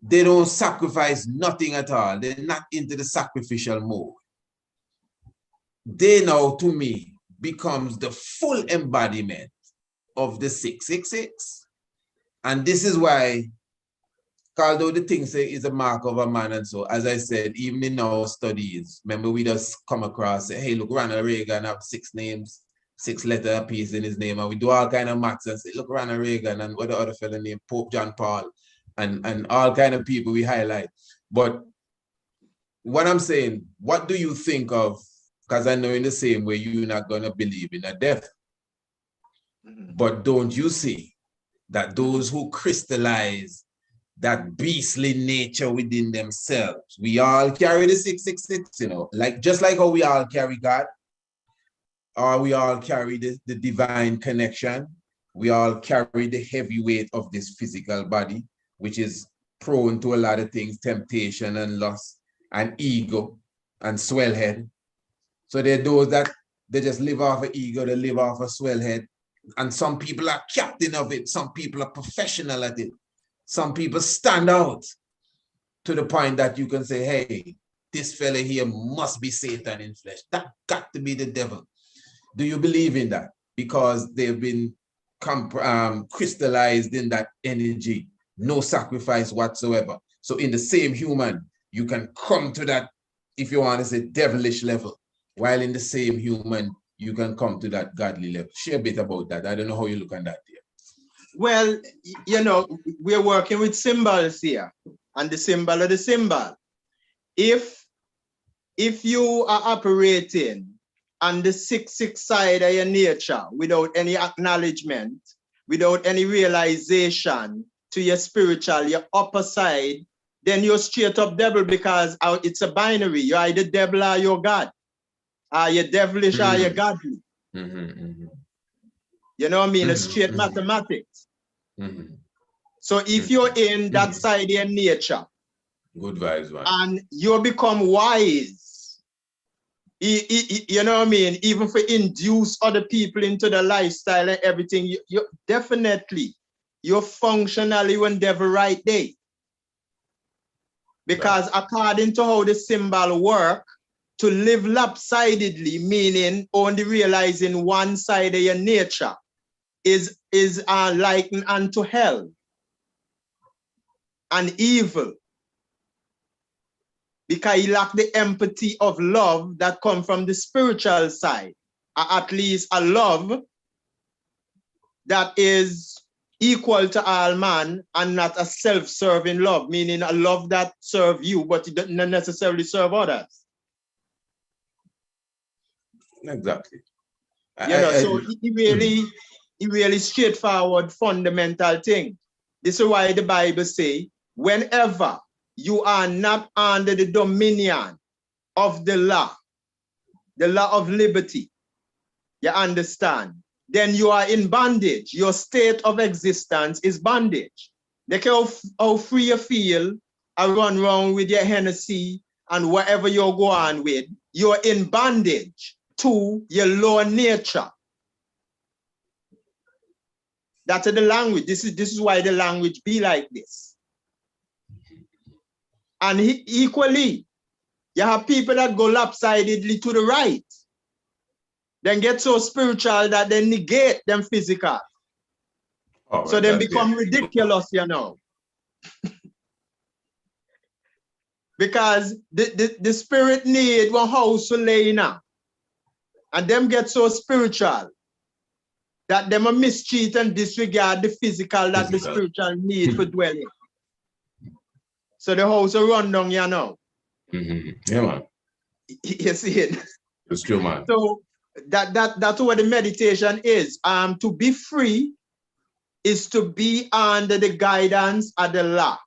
they don't sacrifice nothing at all. They're not into the sacrificial mode. They now, to me, becomes the full embodiment of the 666. And this is why, although the thing say is a mark of a man, and so, as I said, even in our studies, remember we just come across, say, hey, look, Ronald Reagan have 6 names, 6 letter piece in his name, and we do all kind of maths and say, look, Ronald Reagan, and what the other fellow named Pope John Paul, and all kind of people we highlight. But what I'm saying, what do you think of, because I know in the same way you're not going to believe in a death, but don't you see that those who crystallize that beastly nature within themselves, we all carry the 666, you know, like just like how we all carry God, or we all carry the divine connection, we all carry the heavy weight of this physical body, which is prone to a lot of things, temptation and lust and ego and swell head. So there are those that they just live off of ego, they live off of swell head. And some people are captain of it. Some people are professional at it. Some people stand out to the point that you can say, hey, this fella here must be Satan in flesh. That got to be the devil. Do you believe in that? Because they've been crystallized in that energy, no sacrifice whatsoever. So in the same human, you can come to that, if you want to say, devilish level, while in the same human, you can come to that godly level. Share a bit about that. I don't know how you look on that here. Well, you know, we're working with symbols here, and the symbol of the symbol. If you are operating on the 666 side of your nature without any acknowledgement, without any realization to your spiritual, your upper side, then you're straight up devil, because it's a binary. You're either devil or you're God. You're devilish or you're godly. You know what I mean? It's straight mathematics. So if you're in that side of your nature, good vibes, man, and you become wise, you know what I mean? Even for induce other people into the lifestyle and everything, you definitely, you're functionally when devil right there. Because according to how the symbol work, to live lopsidedly, meaning only realizing one side of your nature, is likened unto hell and evil. Because you lack the empathy of love that comes from the spiritual side, or at least a love that is equal to all man and not a self-serving love, meaning a love that serves you, but it doesn't necessarily serve others. Exactly. You know, so it really straightforward, fundamental thing. This is why the Bible say, whenever you are not under the dominion of the law of liberty, you understand, then you are in bondage. Your state of existence is bondage. Look how free you feel, and run around with your Hennessy and whatever you're going with. You're in bondage to your lower nature. That's the language. This is why the language be like this. And equally, you have people that go lopsidedly to the right, then get so spiritual that they negate them physical. Oh, so then become ridiculous, you know. Because the spirit need one house to lay in, and them get so spiritual that them a mistreat and disregard the physical that the spiritual need for dwelling. So the house will run down, you know. Yeah, man. You see it? It's true, man. So that's what the meditation is. To be free is to be under the guidance of the law,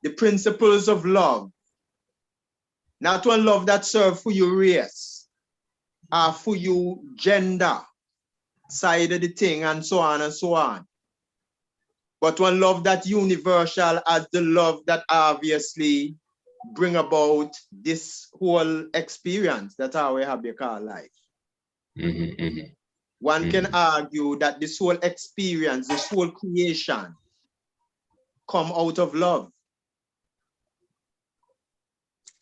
the principles of love. Not one love that serves for your race, or for your gender side of the thing, and so on and so on. But one love that universal as the love that obviously bring about this whole experience. That's how we have your car life. One can argue that this whole experience, this whole creation, come out of love.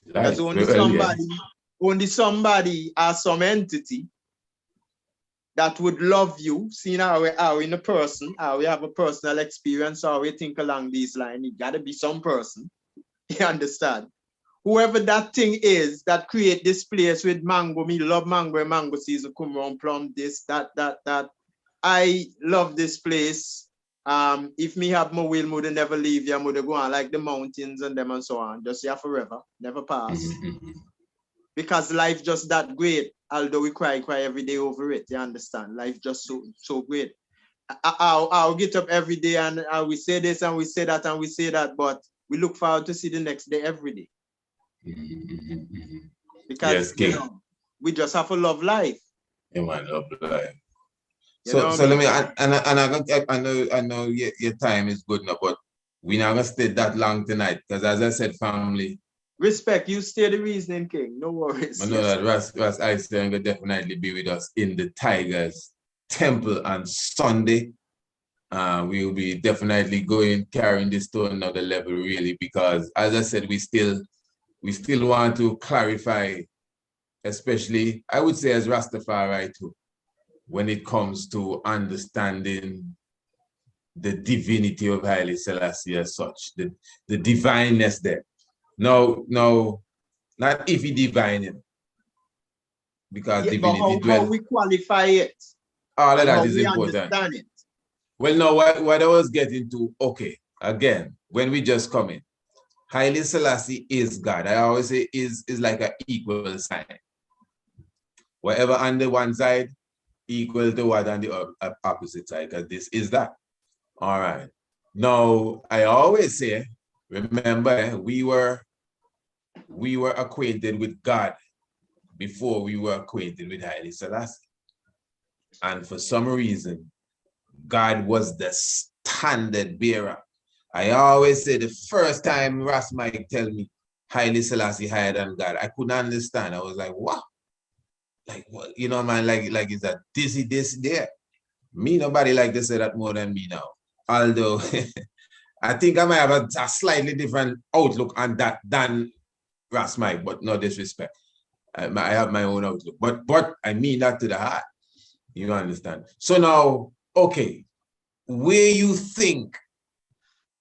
Because only somebody or some entity that would love you, seeing how we in a person, how we have a personal experience, how we think along these lines. It gotta be some person. You understand? Whoever that thing is that create this place with mango, me love mango season, come around, plum, this, that. I love this place. If me have my will, I would never leave you, I would go on like the mountains and them and so on. Just here forever, never pass. Because life just that great, although we cry every day over it, you understand? Life just so great. I'll get up every day and we say this and we say that and we say that, but we look forward to see the next day every day. Because yes, you know, we just have to love life. You might love life. So let me, I know your time is good now, but we're not gonna stay that long tonight, because as I said, family. Respect, you stay the reasoning king, no worries. I know that Ras Icern will definitely be with us in the Tigers Temple on Sunday. We will be definitely carrying this to another level, really, because as I said, we still want to clarify, especially, I would say, as Rastafari too, when it comes to understanding the divinity of Haile Selassie as such, the divineness there. No, not if he divine it, because divinity. But how we qualify it? All of that is important. It. Well, no, what I was getting to, okay, again, when we just come in, Haile Selassie is God. I always say is like an equal sign. Whatever on the one side, equal to what on the opposite side, because this is that. All right. Now, I always say, Remember, we were acquainted with God before we were acquainted with Haile Selassie. And for some reason, God was the standard bearer. I always say the first time Ras Mike tell me Haile Selassie higher than God, I couldn't understand. I was like, what? Like, what? You know, man, like it's a dizzy this there. Me, nobody like to say that more than me now. Although I think I might have a slightly different outlook on that than Ras Mike, but no disrespect. I have my own outlook, but I mean that to the heart. You understand? So now, okay, where you think,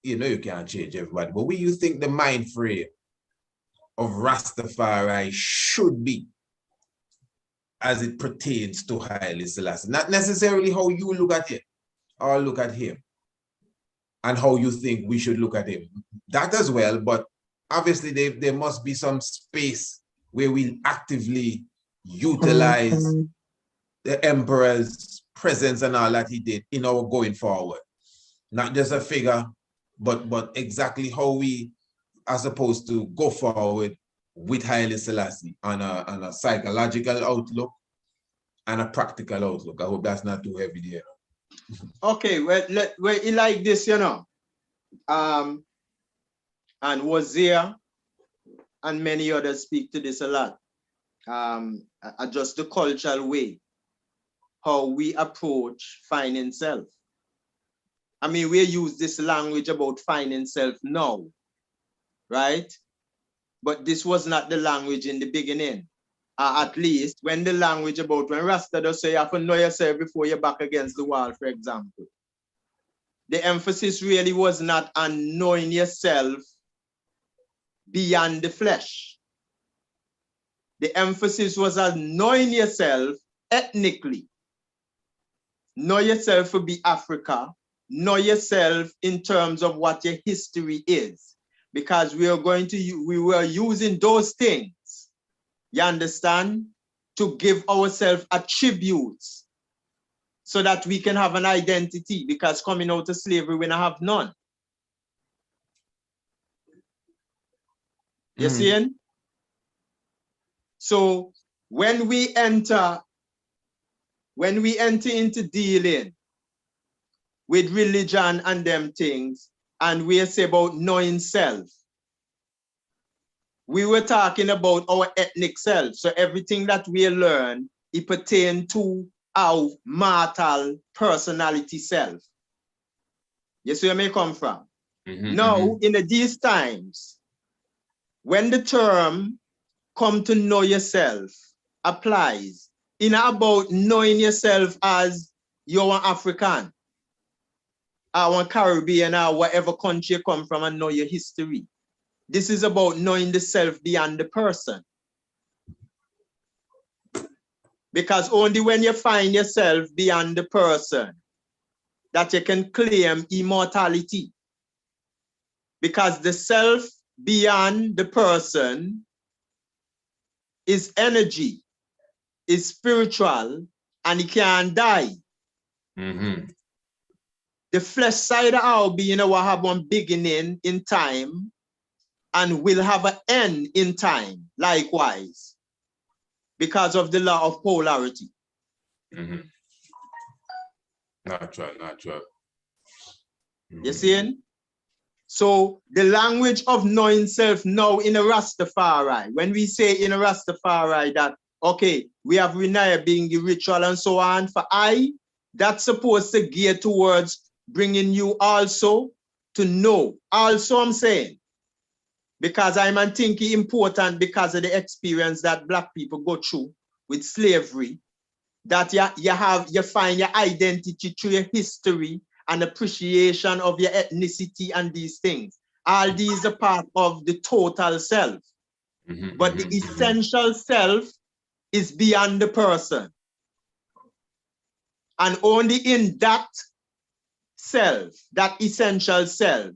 you know, you can't change everybody, but where you think the mind frame of Rastafari should be as it pertains to Haile Selassie? Not necessarily how you look at it or look at him and how you think we should look at him. That as well, but obviously there must be some space where we actively utilize the emperor's presence and all that he did in our going forward. Not just a figure, but exactly how we are supposed to go forward with Haile Selassie on a psychological outlook and a practical outlook. I hope that's not too heavy there. Okay, well, like this, you know, and Wazir and many others speak to this a lot. Just the cultural way, how we approach finding self. I mean, we use this language about finding self now, right? But this was not the language in the beginning. At least when the language about when Rasta does say you have to know yourself before you're back against the wall, for example. The emphasis really was not on knowing yourself beyond the flesh. The emphasis was on knowing yourself ethnically. Know yourself to be Africa. Know yourself in terms of what your history is. Because we were using those things, you understand, to give ourselves attributes so that we can have an identity, because coming out of slavery, we don't have none. You see? So when we enter into dealing with religion and them things, and we say about knowing self, we were talking about our ethnic self. So everything that we learn, it pertains to our mortal personality self. You see where I come from? Now, in these times, when the term come to know yourself applies, in about knowing yourself as you're an African, or one Caribbean, or whatever country you come from, and know your history. This is about knowing the self beyond the person. Because only when you find yourself beyond the person that you can claim immortality. Because the self beyond the person is energy, is spiritual, and it can't die. The flesh side of our being will have one beginning in time and will have an end in time, likewise, because of the law of polarity. Natural. You see? So the language of knowing self now in a Rastafari, when we say in a Rastafari that, okay, we have Renaya being the ritual and so on, for that's supposed to gear towards bringing you also to know. Also, I'm saying, because I'm thinking important because of the experience that Black people go through with slavery, that you find your identity through your history and appreciation of your ethnicity and these things. All these are part of the total self. But the essential self is beyond the person. And only in that self, that essential self,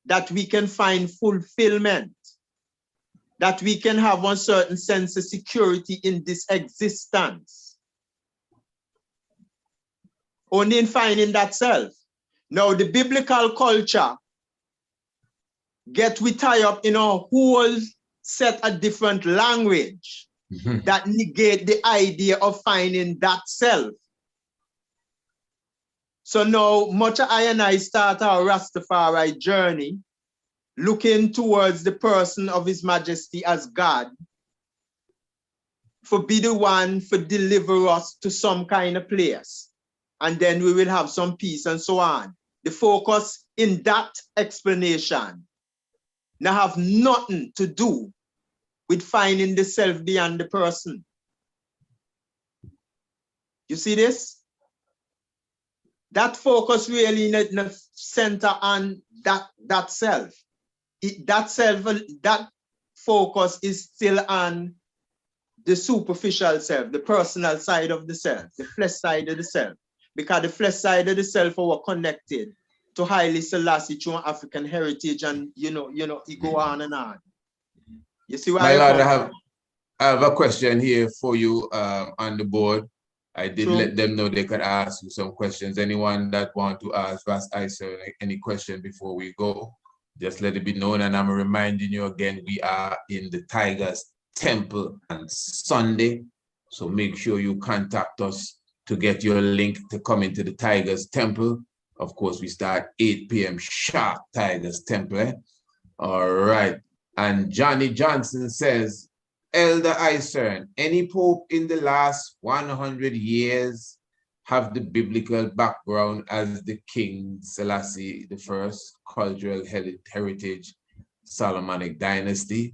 that we can find fulfillment, that we can have one certain sense of security in this existence. Only in finding that self. Now, the biblical culture get we tie up in a whole set of different language that negate the idea of finding that self. So now, much I and I start our Rastafari journey, looking towards the person of His Majesty as God, for be the one for deliver us to some kind of place. And then we will have some peace and so on. The focus in that explanation now have nothing to do with finding the self beyond the person. You see this? That focus really in the center on that self. That focus is still on the superficial self, the personal side of the self, the flesh side of the self. Because the flesh side of the self are connected to Haile Selassie through African heritage, and you know, it go on and on. You see why? My Lord, I have a question here for you on the board. I did let them know they could ask you some questions. Anyone that want to ask Icern any question before we go, just let it be known. And I'm reminding you again, we are in the Tigers Temple on Sunday. So make sure you contact us to get your link to come into the Tigers Temple. Of course, we start 8 p.m. sharp, Tigers Temple. Eh? All right. And Johnny Johnson says, Elder Icern, any pope in the last 100 years have the biblical background as the King Selassie I, cultural heritage, Solomonic dynasty?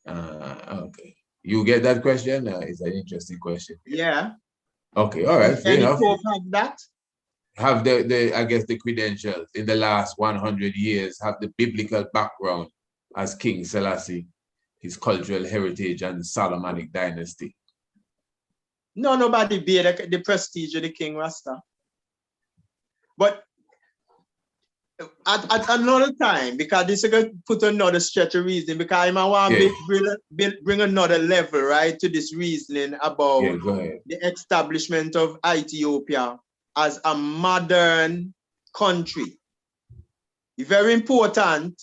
Okay. You get that question? It's an interesting question. Yeah. Okay, all right, fair enough. Pope have that? Have I guess the credentials in the last 100 years, have the biblical background as King Selassie, his cultural heritage and Solomonic dynasty. No, nobody bear the prestige of the King Rasta. But at another time, because this is going to put another stretch of reasoning, because I want to bring another level, right, to this reasoning about the establishment of Ethiopia as a modern country. It's very important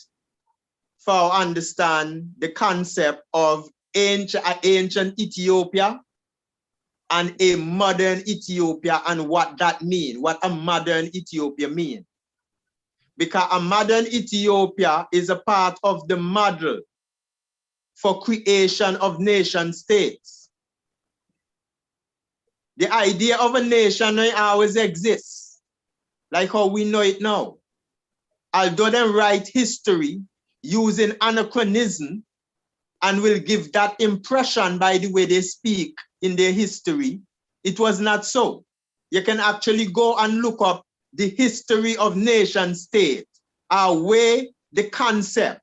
for understand the concept of ancient Ethiopia and a modern Ethiopia and what that means, what a modern Ethiopia means. Because a modern Ethiopia is a part of the model for creation of nation states. The idea of a nation always exists, like how we know it now. Although they write history using anachronism and will give that impression by the way they speak in their history, it was not so. You can actually go and look up the history of nation state, where the concept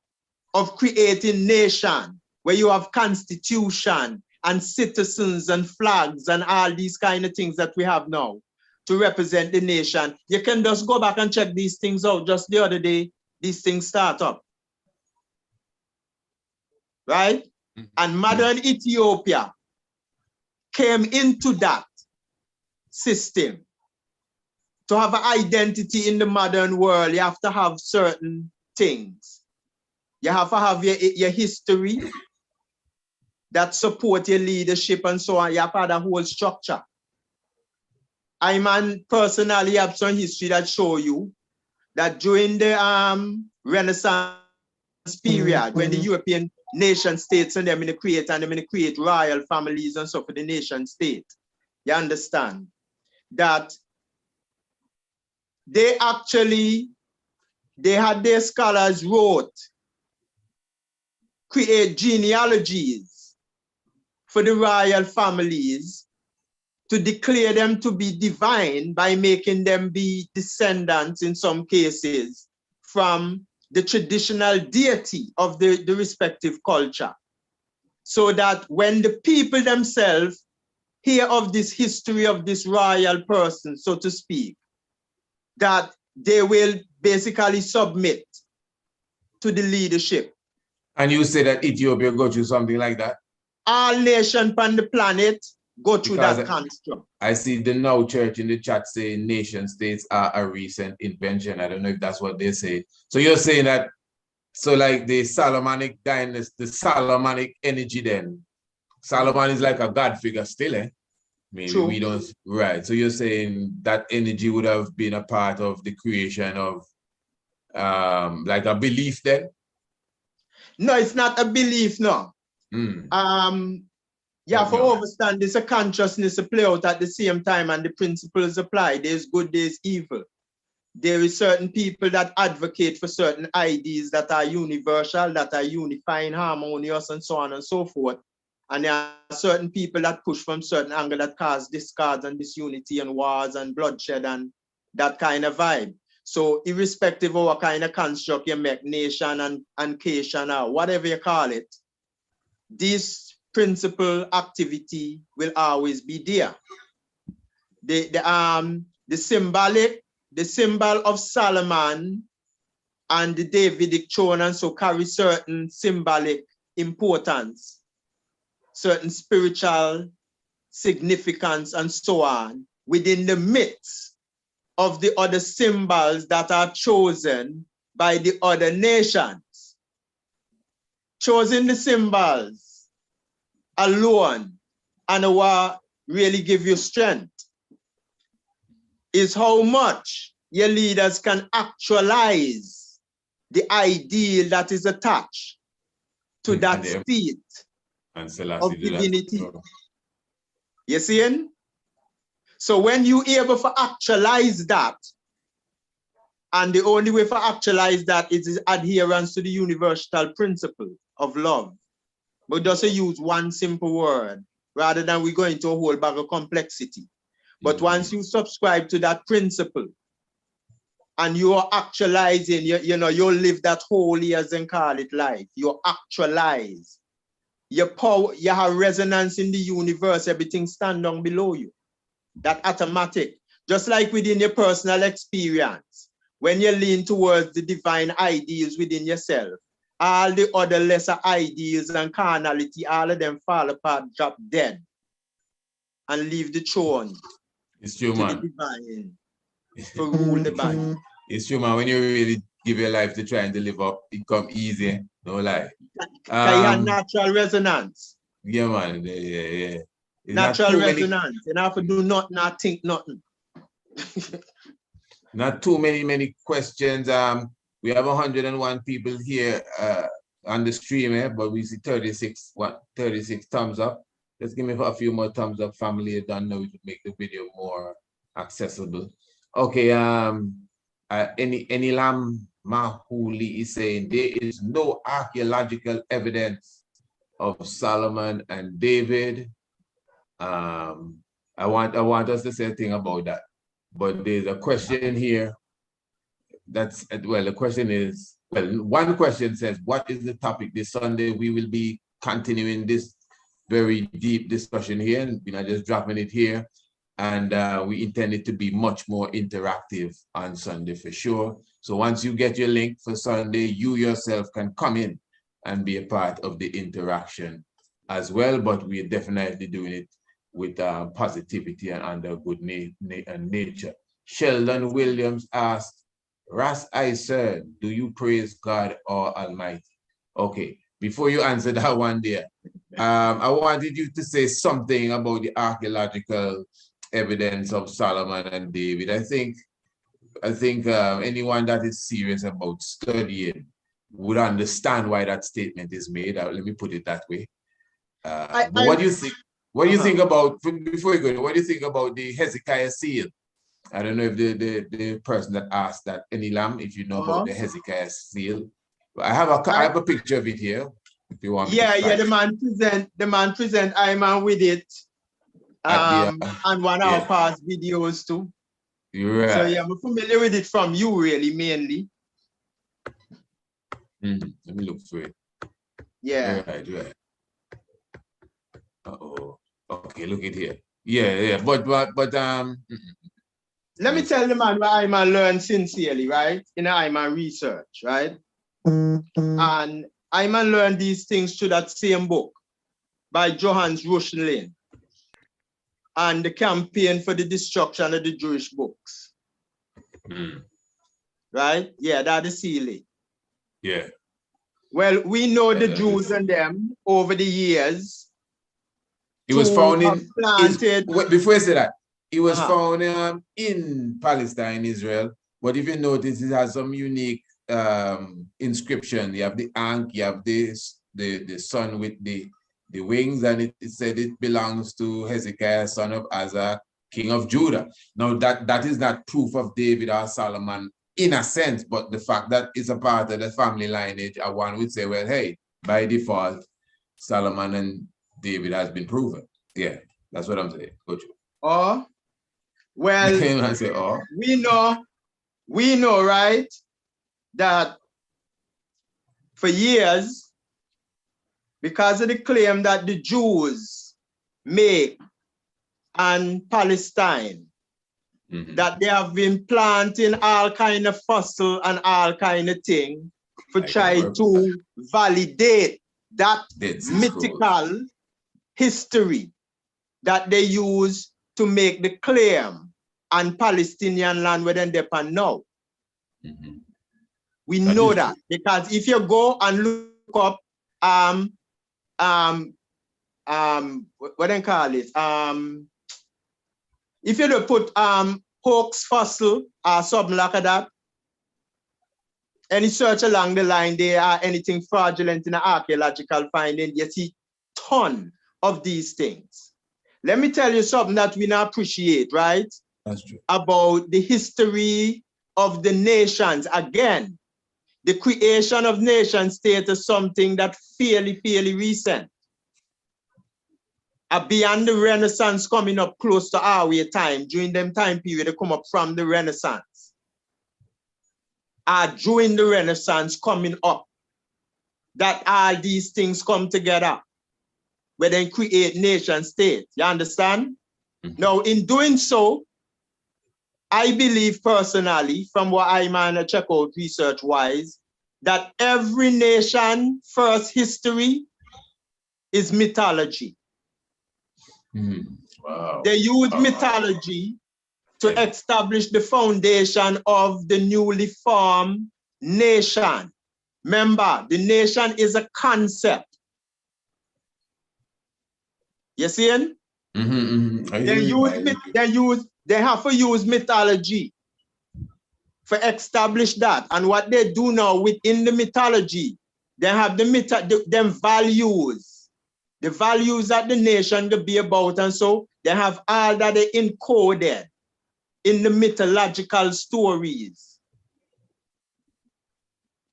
of creating nation, where you have constitution and citizens and flags and all these kind of things that we have now to represent the nation. You can just go back and check these things out. Just the other day, these things start up. Right? And modern Ethiopia came into that system. To have an identity in the modern world, you have to have certain things. You have to have your history that support your leadership and so on. You have to have a whole structure. I personally have some history that show you that during the Renaissance period, when the European nation states and them in create royal families and so for the nation state, you understand that they had their scholars create genealogies for the royal families to declare them to be divine by making them be descendants in some cases from the traditional deity of the respective culture. So that when the people themselves hear of this history of this royal person, so to speak, that they will basically submit to the leadership. And you say that Ethiopia go through something like that? All nations on the planet go through that construct. I see the Now Church in the chat saying nation states are a recent invention. I don't know if that's what they say. So you're saying that So like the Solomonic dynasty, the Solomonic energy then. Solomon is like a God figure still, eh? Maybe True. we don't, right. So you're saying that energy would have been a part of the creation of like a belief then? No, it's not a belief, no. Yeah, for overstand, there's a consciousness to play out at the same time, and the principles apply. There's good, there's evil. There is certain people that advocate for certain ideas that are universal, that are unifying, harmonious, and so on and so forth. And there are certain people that push from certain angle that cause discards and disunity and wars and bloodshed and that kind of vibe. So irrespective of what kind of construct you make, nation and cation or whatever you call it, this principle activity will always be there. The symbol of Solomon and the Davidic throne and so carry certain symbolic importance, certain spiritual significance and so on within the midst of the other symbols that are chosen by the other nations. Choosing the symbols alone and what really give you strength is how much your leaders can actualize the ideal that is attached to that state and Selassie of divinity. You see? So when you're able to actualize that, and the only way to actualize that is adherence to the universal principle of love. But just use one simple word rather than we go into a whole bag of complexity. But once you subscribe to that principle and you're actualizing, you live that holy as in call it life, you actualize your power, you have resonance in the universe, everything stand down below you. That automatic, just like within your personal experience, when you lean towards the divine ideals within yourself, all the other lesser ideals and carnality, all of them fall apart, drop dead, and leave the throne. It's true, man. The divine to rule the body. It's true, man. When you really give your life to try and deliver, it come easy, no lie. You have natural resonance. Yeah, man. Yeah. It's natural resonance. You don't have to do nothing, not think nothing. Not too many questions. We have 101 people here on the stream, but we see 36 thumbs up. Let's give me a few more thumbs up, family. Done now, we could make the video more accessible. Okay, Enilam Mahuli is saying there is no archaeological evidence of Solomon and David. I want us to say a thing about that. But there's a question here. The question is, one question says, what is the topic this Sunday? We will be continuing this very deep discussion here, and we're not just dropping it here. And we intend it to be much more interactive on Sunday for sure. So once you get your link for Sunday, you yourself can come in and be a part of the interaction as well. But we're definitely doing it with positivity and under good nature. Sheldon Williams asked, Ras Icern, do you praise God or Almighty? Okay, before you answer that one there, I wanted you to say something about the archaeological evidence of Solomon and David. I think anyone that is serious about studying would understand why that statement is made. Let me put it that way. But what do you think? What do you think about, before you go, what do you think about the Hezekiah seal? I don't know if the person that asked that, Enilam, if you know about the Hezekiah seal. I have a picture of it here. If you want me to the man present Iman with it and one of our past videos too. Right. So yeah, I'm familiar with it from you really mainly. Let me look through it. Yeah. Right. Okay, look at here. Yeah. But let me tell the man what Iman learned sincerely, right? In Iman research, right? And Iman learned these things through that same book by Johannes Rushling and the campaign for the destruction of the Jewish books. Right? Yeah, that's the sealing. Yeah. Well, we know the Jews and them over the years. It was found in planted. Before I say that, it was found in Palestine, Israel. But if you notice, it has some unique inscription. You have the ankh, you have the sun with the wings, and it said it belongs to Hezekiah, son of Asa, king of Judah. Now that is not proof of David or Solomon in a sense, but the fact that it's a part of the family lineage, one would say, well, hey, by default, Solomon and David has been proven. Yeah, that's what I'm saying. Go to. Oh, well, I say, oh. we know, right, that for years, because of the claim that the Jews make on Palestine, that they have been planting all kind of fossil and all kind of thing for try to validate that mythical history that they use to make the claim on Palestinian land where they depend now. We know that because if you go and look up what they call it, if you don't put hoax fossil or something like that, any search along the line, there are anything fraudulent in the archaeological finding, you see ton of these things. Let me tell you something that we not appreciate, right? That's true. About the history of the nations. Again, the creation of nation state is something that fairly recent. Beyond the Renaissance coming up close to our time, during them time period, they come up from the Renaissance. During the Renaissance coming up, that all these things come together, where they create nation state. You understand? Now, in doing so, I believe personally, from what I man check out research-wise, that every nation first history is mythology. Wow. They use mythology to establish the foundation of the newly formed nation. Remember, the nation is a concept. You see it? They have to use mythology to establish that. And what they do now within the mythology, they have them values. The values that the nation could be about, and so they have all that they encoded in the mythological stories,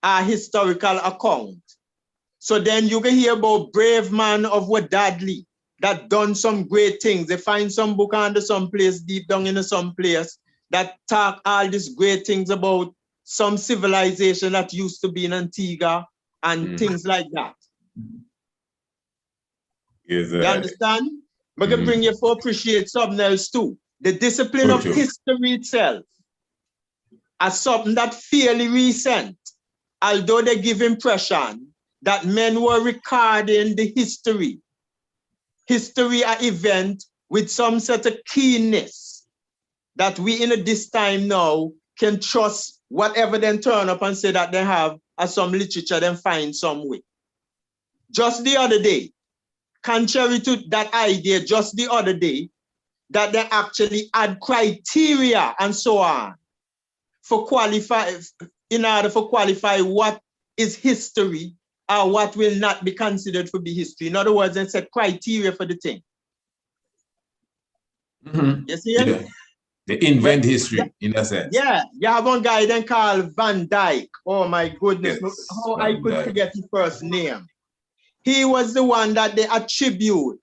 a historical account. So then you can hear about brave man of Wadadli that done some great things. They find some book under some place, deep down in some place, that talk all these great things about some civilization that used to be in Antigua and things like that. You understand? But can bring you for appreciate something else too. The discipline of history itself as something that fairly recent, although they give impression that men were recording the history are event with some sort of keenness that we in this time now can trust whatever they turn up and say that they have as some literature, then find some way. Just the other day, contrary to that idea, just the other day, that they actually add criteria and so on for qualify, in order for qualify what is history or what will not be considered to be history. In other words, they set criteria for the thing. You see it? Yeah. They invent history in a sense. Yeah, you have one guy then called Van Dyke. Oh my goodness, how I could forget his first name. He was the one that they attribute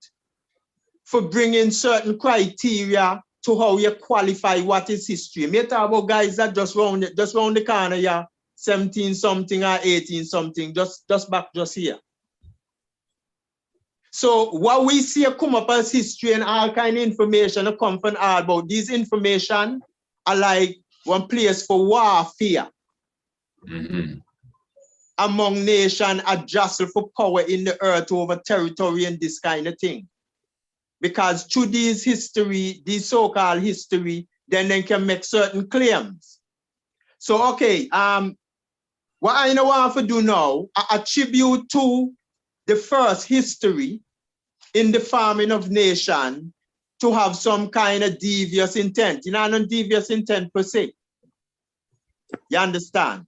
for bringing certain criteria to how you qualify what is history. Me talk about guys that just round the corner, yeah, 17 something or 18 something, just back just here. So what we see come up as history and all kind of information that come from all about these information are like one place for warfare. Among nations are jostle for power in the earth over territory and this kind of thing. Because through these history, these so-called history, then they can make certain claims. So, okay, What I know want to do now, I attribute to the first history in the farming of nation to have some kind of devious intent. You know, no devious intent per se. You understand?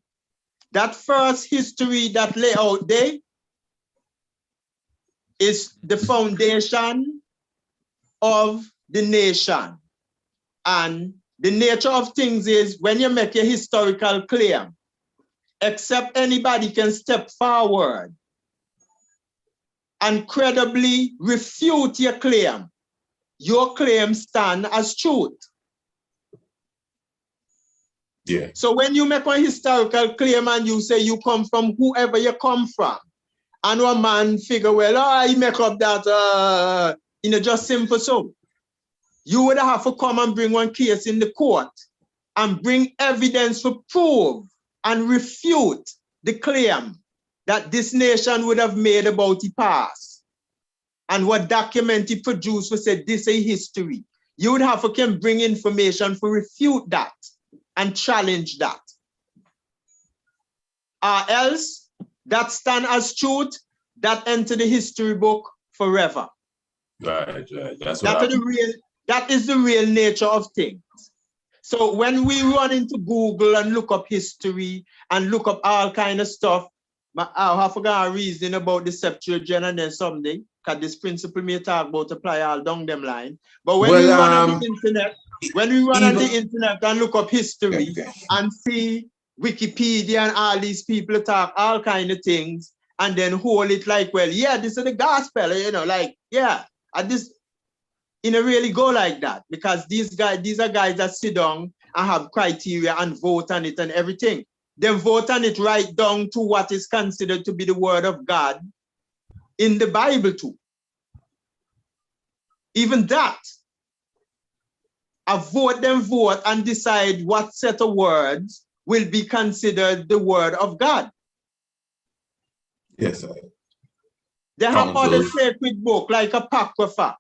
That first history that lay out there is the foundation of the nation. And the nature of things is when you make a historical claim, except anybody can step forward and credibly refute your claim stand as truth. Yeah. So when you make a historical claim and you say you come from whoever you come from, and one man figure, well, he make up that, just simple so. You would have to come and bring one case in the court and bring evidence to prove and refute the claim that this nation would have made about the past. And what document he produced for said this is history. You would have to come bring information to refute that and challenge that. Or else, that stand as truth, that enter the history book forever. Right. That is the real nature of things. So when we run into Google and look up history and look up all kind of stuff, I have forgot a reason about the Septuagint and then someday, because this principle may talk about apply all down them line. But when we run on the internet, and look up history and see Wikipedia and all these people talk all kind of things and then hold it like, well, yeah, this is the gospel, it don't really go like that, because these are guys that sit down and have criteria and vote on it and everything. Then vote on it right down to what is considered to be the word of God in the Bible too. Even that, vote and decide what set of words will be considered the word of God. Yes, sir. They have other sacred book like Apocrypha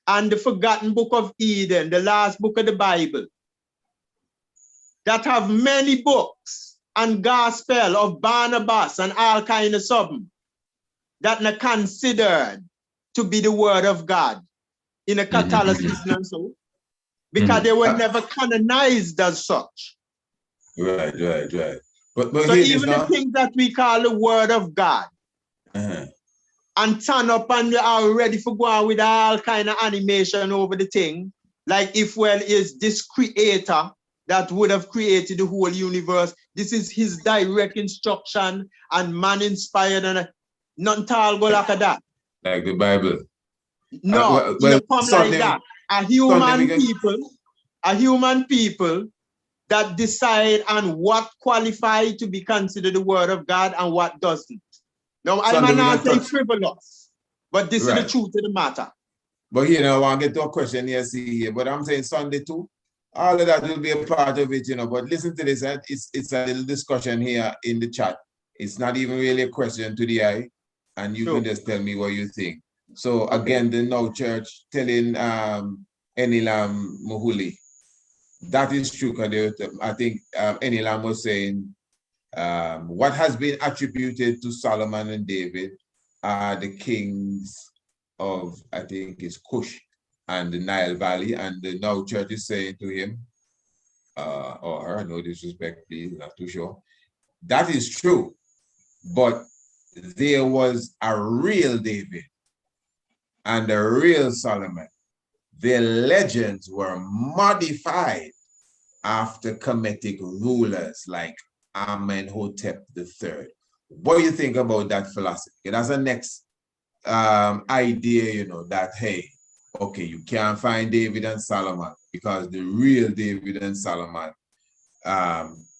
and the Forgotten Book of Eden, the last book of the Bible, that have many books and gospel of Barnabas and all kind of something that are considered to be the word of God in a Catholicism and so, because they were never canonized as such. Right. But so even the things that we call the word of God, and turn up and we are ready for going with all kind of animation over the thing, like if is this creator that would have created the whole universe, this is his direct instruction and man inspired and nothing tall go like that. Like the Bible. No, it come like that. A human people that decide on what qualify to be considered the word of God and what doesn't. Now, I'm not saying frivolous, but this is the truth of the matter. But here, I want to get to a question here, but I'm saying Sunday too. All of that will be a part of it, but listen to this, it's a little discussion here in the chat. It's not even really a question to the eye, and you can just tell me what you think. So again, the Now Church telling Enilam Muhuli, that is true, because I think Enilam was saying, what has been attributed to Solomon and David are the kings of, I think it's Cush and the Nile Valley, and the Now Church is saying to him, or her, no disrespect, please, not too sure. That is true, but there was a real David and a real Solomon. Their legends were modified after Kemetic rulers like Amenhotep III. What do you think about that philosophy? That's the next idea, that, hey, okay, you can't find David and Solomon because the real David and Solomon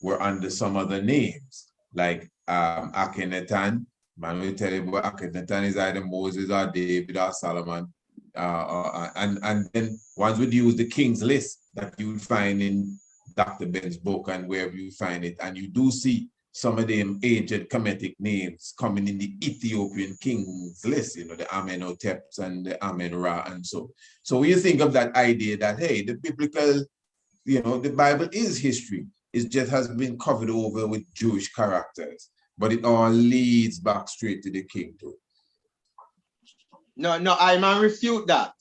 were under some other names, like Akhenaten. Man will tell you about Akhenaten is either Moses or David or Solomon. And then ones would use the King's List that you would find in Dr. Ben's book and wherever you find it. And you do see some of them ancient Kemetic names coming in the Ethiopian King's List, the Amenhoteps and the Amen-Ra and so. So when you think of that idea that, hey, the biblical, the Bible is history, it just has been covered over with Jewish characters, but it all leads back straight to the king too. No, I man refute that.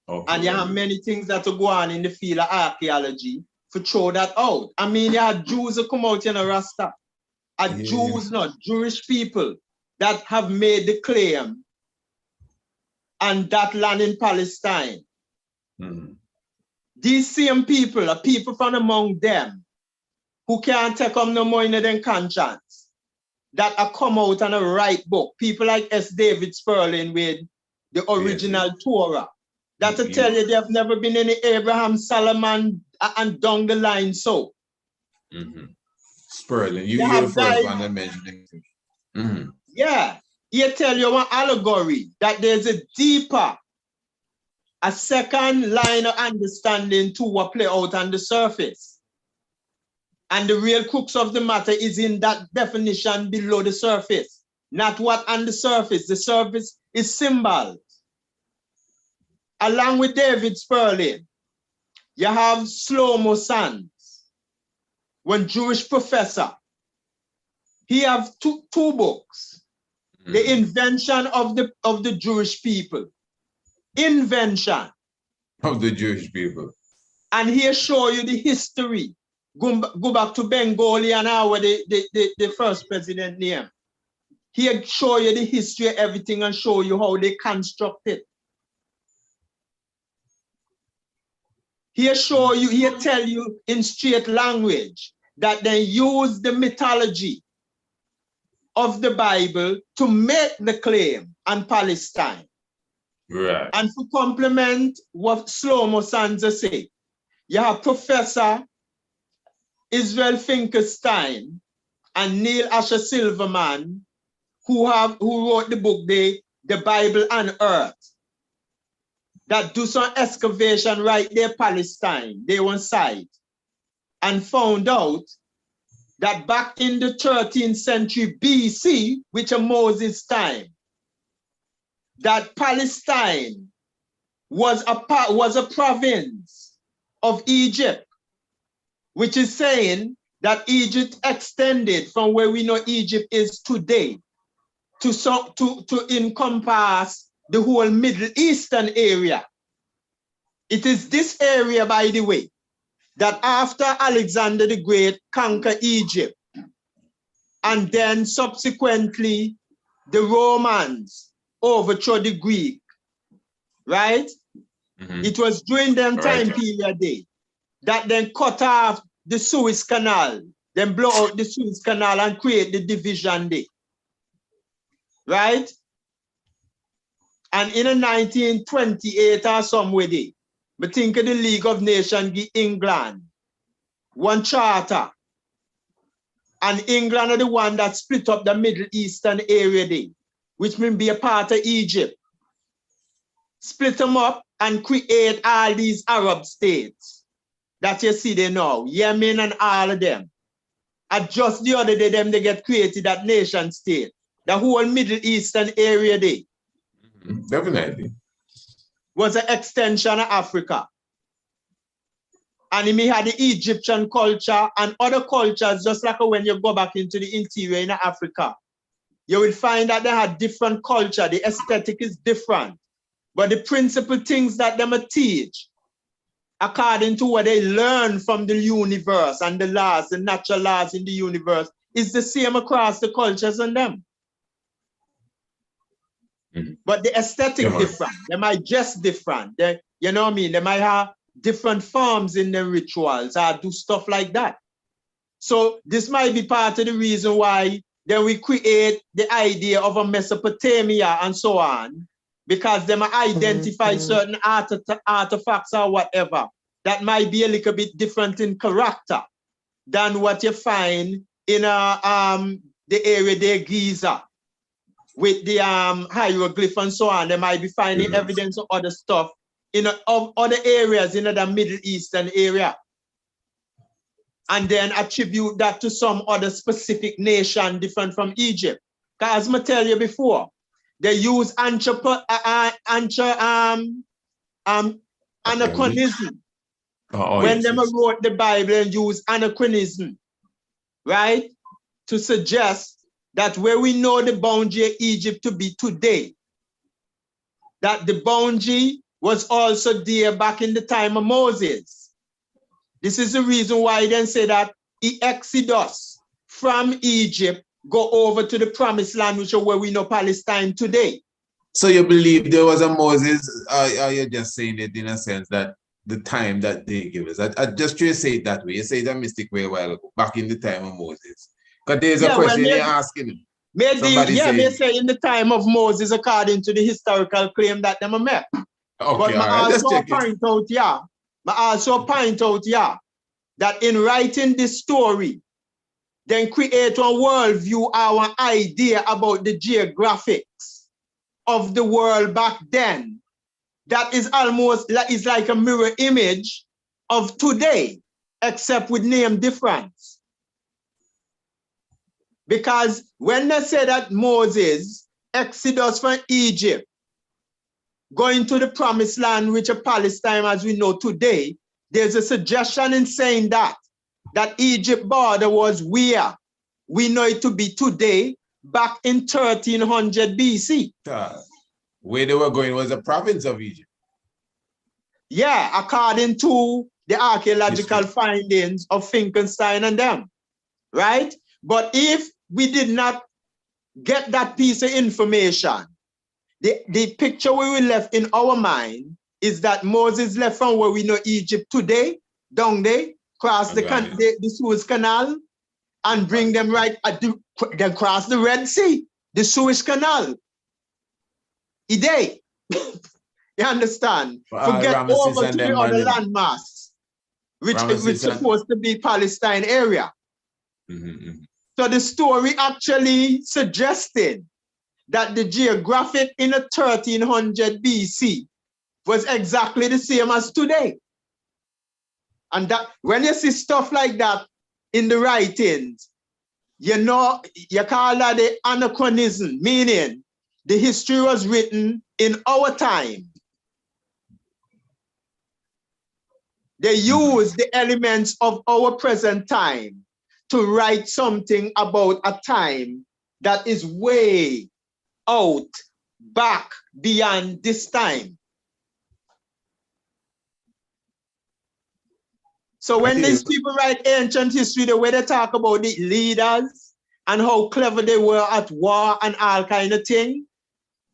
Okay, and you have many things that go on in the field of archaeology to throw that out. I mean, you have Jews who come out in a Rasta. Jews, not Jewish people that have made the claim and that land in Palestine. These same people are people from among them who can't take up no more in their conscience, that are come out and write book. People like S. David Sperling with the original Torah. That to tell you they have never been any Abraham, Solomon, and down the line so. Sperling, you're the first one to mention it. Yeah, he tell you one allegory that there's a deeper, a second line of understanding to what play out on the surface. And the real crux of the matter is in that definition below the surface, not what on the surface. The surface is symbols. Along with David Sperling, you have Shlomo Sands, one Jewish professor. He have two books. The invention of the Jewish people. Invention of the Jewish people. And here show you the history. Go back to Bengali and our the first president name. Here show you the history of everything and show you how they construct it. Here show you, here tell you in straight language that they use the mythology of the Bible to make the claim on Palestine. Right. And to complement what Shlomo Sanza say, you have Professor Israel Finkelstein and Neil Asher Silverman, who wrote the book, The Bible on Earth, that do some excavation right there, Palestine, they one side, and found out that back in the 13th century BC, which is Moses' time, that Palestine was a province of Egypt, which is saying that Egypt extended from where we know Egypt is today to encompass the whole Middle Eastern area. It is this area, by the way, that after Alexander the Great conquered Egypt, and then subsequently the Romans overthrew the Greek, right? It was during them time period that then cut off the Suez Canal, then blow out the Suez Canal and create the division day, right? And in 1928 or somewhere there, I think the League of Nations give England one charter. And England are the one that split up the Middle Eastern area there, which means be a part of Egypt. Split them up and create all these Arab states that you see there now, Yemen and all of them. And just the other day, they get created that nation state, the whole Middle Eastern area there. Definitely. Was an extension of Africa. And he had the Egyptian culture and other cultures, just like when you go back into the interior in Africa. You will find that they had different culture. The aesthetic is different. But the principal things that they teach, according to what they learn from the universe and the laws, the natural laws in the universe, is the same across the cultures and them. But the aesthetic different. They might dress different. They, you know what I mean? They might have different forms in their rituals or do stuff like that. So this might be part of the reason why then we create the idea of a Mesopotamia and so on, because they might identify certain artifacts or whatever that might be a little bit different in character than what you find in the area there, Giza, with the hieroglyph and so on. They might be finding evidence of other stuff in of other areas in the Middle Eastern area, and then attribute that to some other specific nation different from Egypt. Because as I tell you before, they use anachronism when they wrote the Bible and used anachronism, right? To suggest that where we know the boundary of Egypt to be today, that the boundary was also there back in the time of Moses. This is the reason why they say that the Exodus from Egypt go over to the promised land, which is where we know Palestine today. So you believe there was a Moses, or you're just saying it in a sense that the time that they give us? I just try to say it that way. You say it a mystic way a while ago, back in the time of Moses. Because there's a question you're asking. Maybe, may say in the time of Moses, according to the historical claim that they made. Okay, but I also point out, that in writing this story, then create a worldview, our idea about the geographics of the world back then, that is almost is like a mirror image of today, except with name difference. Because when they say that Moses, Exodus from Egypt, going to the promised land, which is Palestine as we know today, there's a suggestion in saying that Egypt border was where we know it to be today, back in 1300 BC. Where they were going was a province of Egypt. Yeah, according to the archaeological findings of Finkelstein and them, right? But if we did not get that piece of information, the picture we were left in our mind is that Moses left from where we know Egypt today, down there, cross the Suez Canal, and bring them right at then cross the Red Sea, the Suez Canal. You understand? Forget over to the other landmass, which is supposed to be Palestine area. So the story actually suggested that the geographic in 1300 BC was exactly the same as today. And that when you see stuff like that in the writings, you know, you call that the anachronism, meaning the history was written in our time. They use the elements of our present time to write something about a time that is way out, back, beyond this time. So when these people write ancient history, the way they talk about the leaders and how clever they were at war and all kind of thing,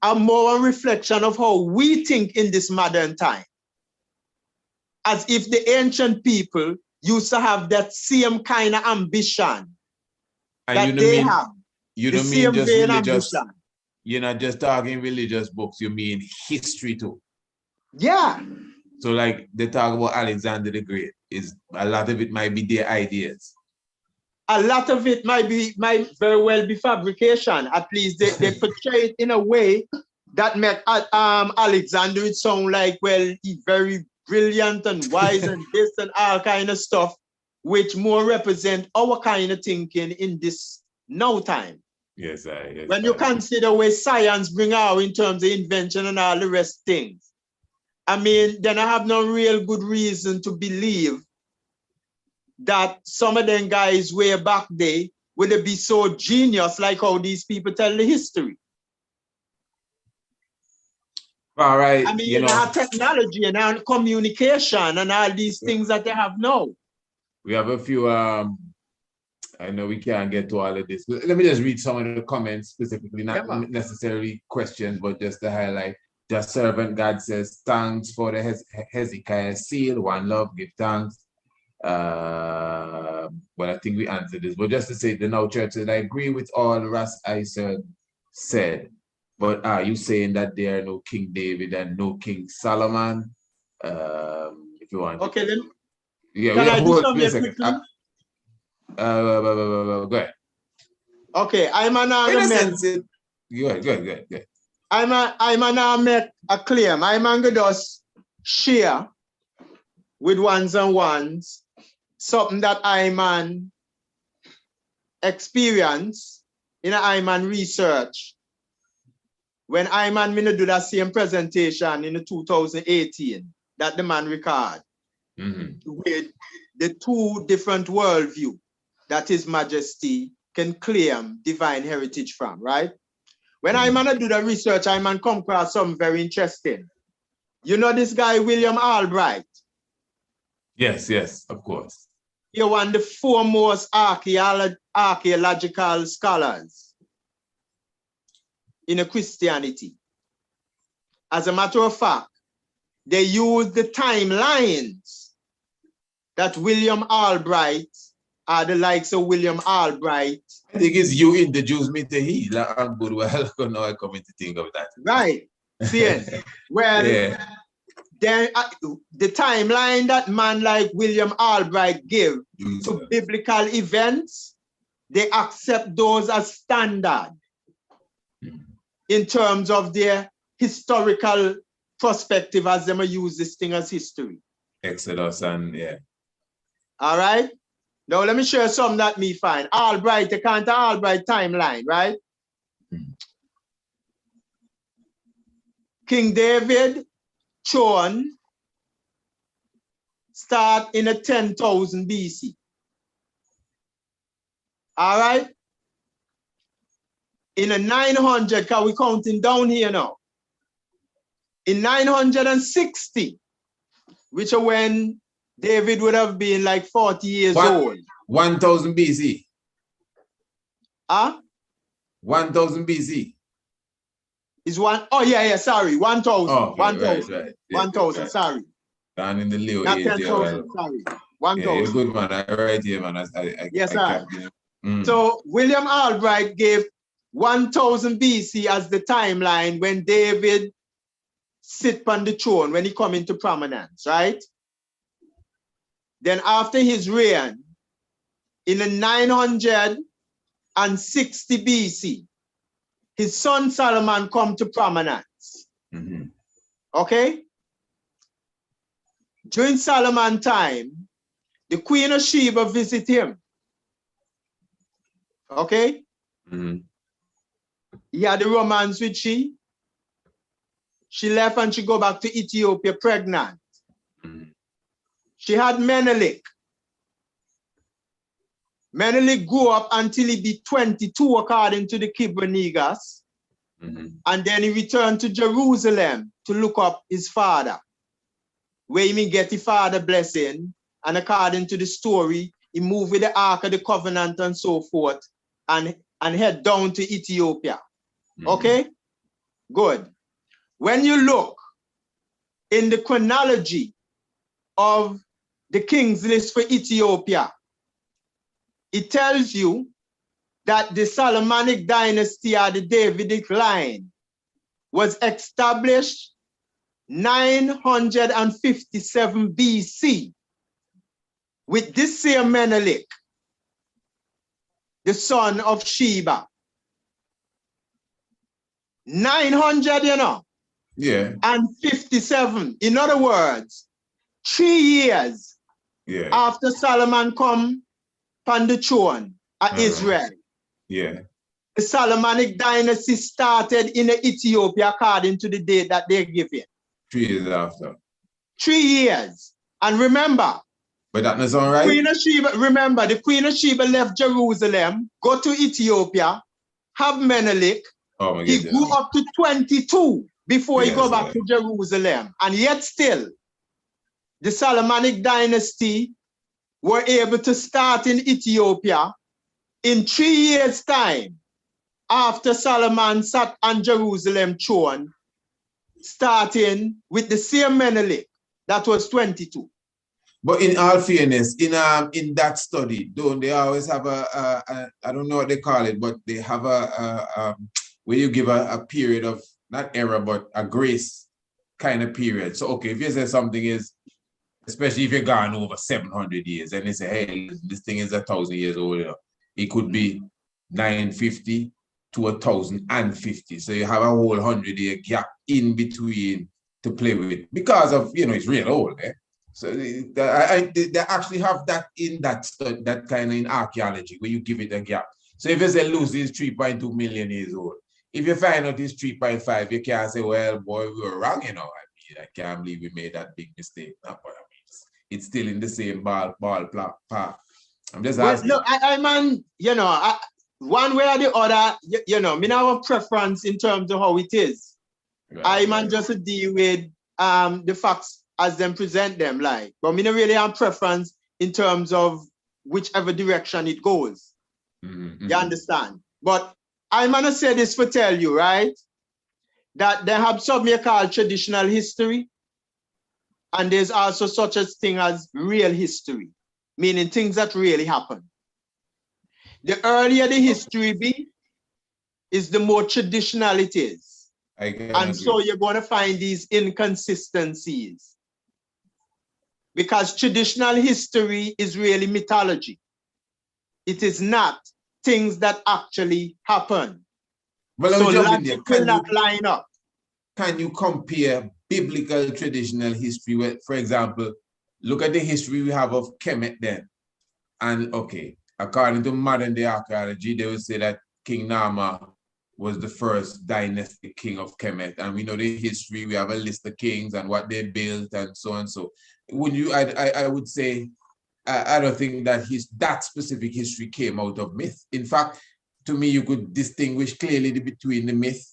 are more a reflection of how we think in this modern time. As if the ancient people used to have that same kind of ambition that they have. You don't mean just religious, you're not just talking religious books, you mean history too. Yeah. So like they talk about Alexander the Great, is a lot of it might be their ideas. A lot of it might very well be fabrication. At least they portray it in a way that make Alexander it sound like, well, he's very brilliant and wise and this and all kind of stuff, which more represent our kind of thinking in this now time. Yes, when you consider where science bring out in terms of invention and all the rest things, I mean, then I have no real good reason to believe that some of them guys way back there would be so genius like how these people tell the history. All right. I mean, you have technology and communication and all these things that they have now. We have a few, I know we can't get to all of this. Let me just read some of the comments specifically, not necessarily questions, but just to highlight. The servant God says, thanks for the Hezekiah seal, one love, give thanks. Well, I think we answered this, but just to say, the Now Church said, I agree with all Ras Icern said, but are you saying that there are no King David and no King Solomon? If you want. Okay, then. Yeah, can I do something quickly? Go ahead. Okay, I'm an argument. Go ahead. I'm gonna make a claim. I'm gonna just share with ones and ones something that I'm experience in I'm research. When I'm do that same presentation in 2018 that the man record. with the two different worldview that His Majesty can claim divine heritage from, right? When I'm gonna do the research, I'm gonna come across something very interesting. You know this guy, William Albright? Yes, yes, of course. You're one of the foremost archaeological scholars in a Christianity. As a matter of fact, they use the timelines that William Albright are the likes of William Albright. I think it's you introduced me to Haile a good while ago. Now I come to think of that. Right. See, well, yeah. Then the timeline that man like William Albright give to biblical events, they accept those as standard in terms of their historical perspective as they use this thing as history. Exodus and yeah. All right. Now let me show you something that me find. Albright, the kind of Albright timeline, right? King David throne start in a 10,000 BC. All right? In a 900, because we're counting down here now. In 960, which are when David would have been like 40 years old. 1000 BC. Huh? 1000 BC. Is one, oh yeah, sorry, 1000. Oh, 1000. Right. 1000, right. sorry. Down in the Leo Not age. 10,000, sorry. 1,000. Yeah, you're good, man. I right here, man. Yes, sir. So William Albright gave 1000 BC as the timeline when David sit on the throne, when he come into prominence, right? Then after his reign, in the 960 BC, his son Solomon come to prominence. Okay? During Solomon time, the Queen of Sheba visit him. Okay? He had a romance with she. She left and she go back to Ethiopia pregnant. She had Menelik. Menelik grew up until he be 22 according to the Kibronegas. And then he returned to Jerusalem to look up his father, where he may get the father blessing. And according to the story, he moved with the Ark of the Covenant and so forth and head down to Ethiopia. Okay? Good. When you look in the chronology of the king's list for Ethiopia, it tells you that the Solomonic dynasty or the Davidic line was established 957 BC with this same Menelik, the son of Sheba. 900, you know? Yeah. And 57. In other words, 3 years after Solomon come on the throne of Israel. Yeah. The Solomonic dynasty started in Ethiopia according to the date that they give it. 3 years after. 3 years. And remember, but that is all right. Queen of Sheba, remember, the Queen of Sheba left Jerusalem, go to Ethiopia, have Menelik. Oh my he grew up to 22 before he go back to Jerusalem. And yet still, the Solomonic dynasty were able to start in Ethiopia in 3 years' time after Solomon sat on Jerusalem throne, starting with the same Menelik that was 22. But in all fairness, in that study, don't they always have a I don't know what they call it, but they have a where you give a period of not error but a grace kind of period. So okay, if you say something is, especially if you're gone over 700 years, and they say, hey, this thing is 1,000 years old, you know, it could be 950 to 1,050. So you have a whole 100-year gap in between to play with because of, you know, it's real old. So they actually have that in that study, that kind of in archaeology where you give it a gap. So if you say Lucy is 3.2 million years old, if you find out it's 3.5, you can't say, well, boy, we were wrong, you know. I mean, I can't believe we made that big mistake. Not what I mean. it's still in the same ballpark. I'm just well, asking. look, I man, you know, one way or the other, you know, me now have a preference in terms of how it is. Right, I man just deal with the facts as them present them, like, but me not really have preference in terms of whichever direction it goes. You understand? But I'm gonna say this for tell you, right? That they have something called traditional history, and there's also such a thing as real history, meaning things that really happen. The earlier the history be, is the more traditional it is. And so you're going to find these inconsistencies. Because traditional history is really mythology. It is not things that actually happen. Well, so logic will not line up. Can you compare biblical traditional history with, for example, look at the history we have of Kemet then. And okay, according to modern day archaeology, they would say that King Nama was the first dynastic king of Kemet. And we know the history, we have a list of kings and what they built and so on. So would you, I would say, I don't think that that specific history came out of myth. In fact, to me, you could distinguish clearly between the myth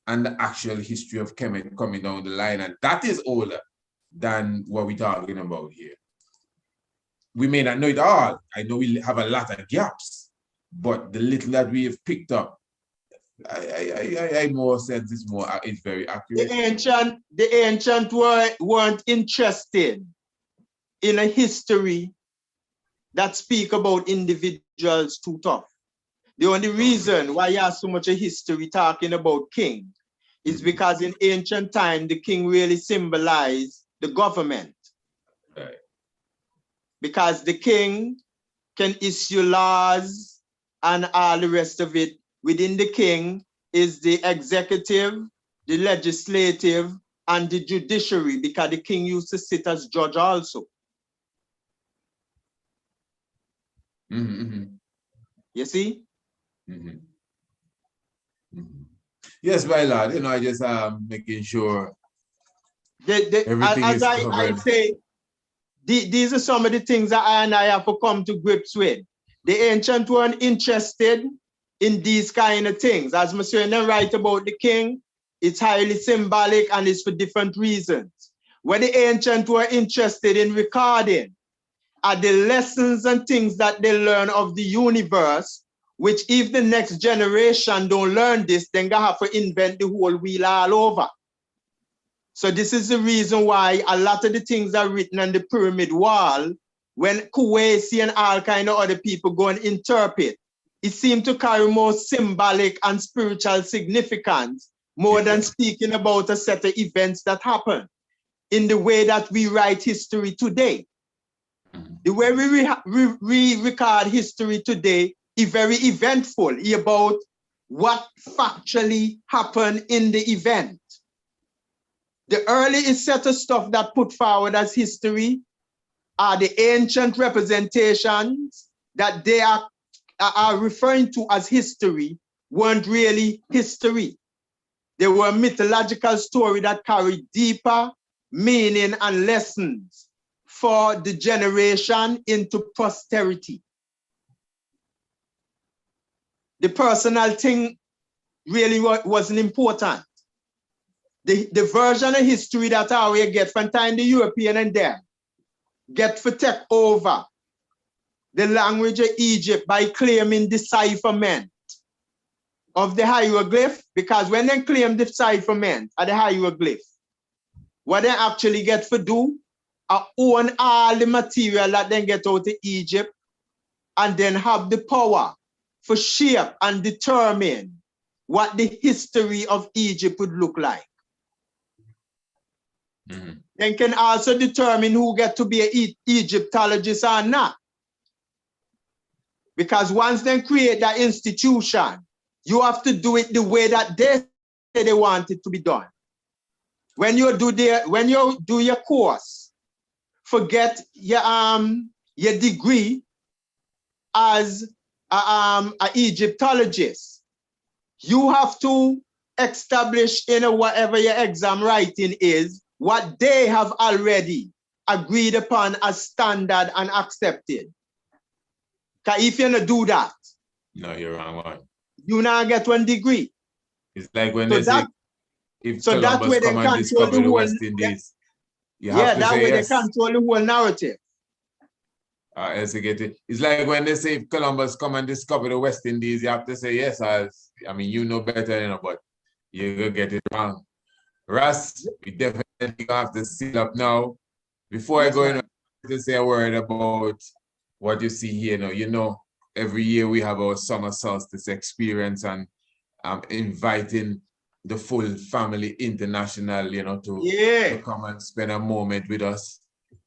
and the actual history of Kemet coming down the line. And that is older than what we're talking about here. We may not know it all. I know we have a lot of gaps, but the little that we have picked up, I more said this more is very accurate. The ancient weren't interested in a history that speak about individuals too tough. The only reason why you have so much a history talking about king is because in ancient time, the king really symbolized the government. Right. Because the king can issue laws and all the rest of it. Within the king is the executive, the legislative, and the judiciary, because the king used to sit as judge also. You see? Yes, my lord. You know, I just making sure everything as is covered. I say, these are some of the things that I and I have to come to grips with. The ancient weren't interested in these kind of things. As Monsieur write about the king, it's highly symbolic and it's for different reasons. When the ancient were interested in recording are the lessons and things that they learn of the universe, which if the next generation don't learn this, then they have to invent the whole wheel all over. So this is the reason why a lot of the things are written on the pyramid wall. When Kuwaisi and all kind of other people go and interpret, it seems to carry more symbolic and spiritual significance more than speaking about a set of events that happen in the way that we write history today. The way we record history today is very eventful about what factually happened in the event. The earliest set of stuff that put forward as history are the ancient representations that they are referring to as history weren't really history. They were mythological story that carried deeper meaning and lessons for the generation into posterity. The personal thing really wasn't important. The version of history that I will get from time the European and them get to take over the language of Egypt by claiming decipherment of the hieroglyph, because when they claim decipherment of the hieroglyph, what they actually get to do are own all the material that they get out of Egypt and then have the power for shape and determine what the history of Egypt would look like. They can also determine who get to be an Egyptologist or not. Because once they create that institution, you have to do it the way that they say they want it to be done. When you do your course, forget your degree as an Egyptologist. You have to establish in whatever your exam writing is what they have already agreed upon as standard and accepted. Because if you don't do that, no, you're wrong one. You now get 1 degree. It's like when they say, if so Columbus that way come and discover the West Indies, you have to say yes. They control the whole narrative. It's like when they say if Columbus come and discover the West Indies, you have to say yes. I mean, you know better, but you're going to get it wrong. Russ, we definitely have to seal up now. Before I go in, to say a word about what you see here now. You know, every year we have our summer solstice experience, and I'm inviting the full family international, to come and spend a moment with us.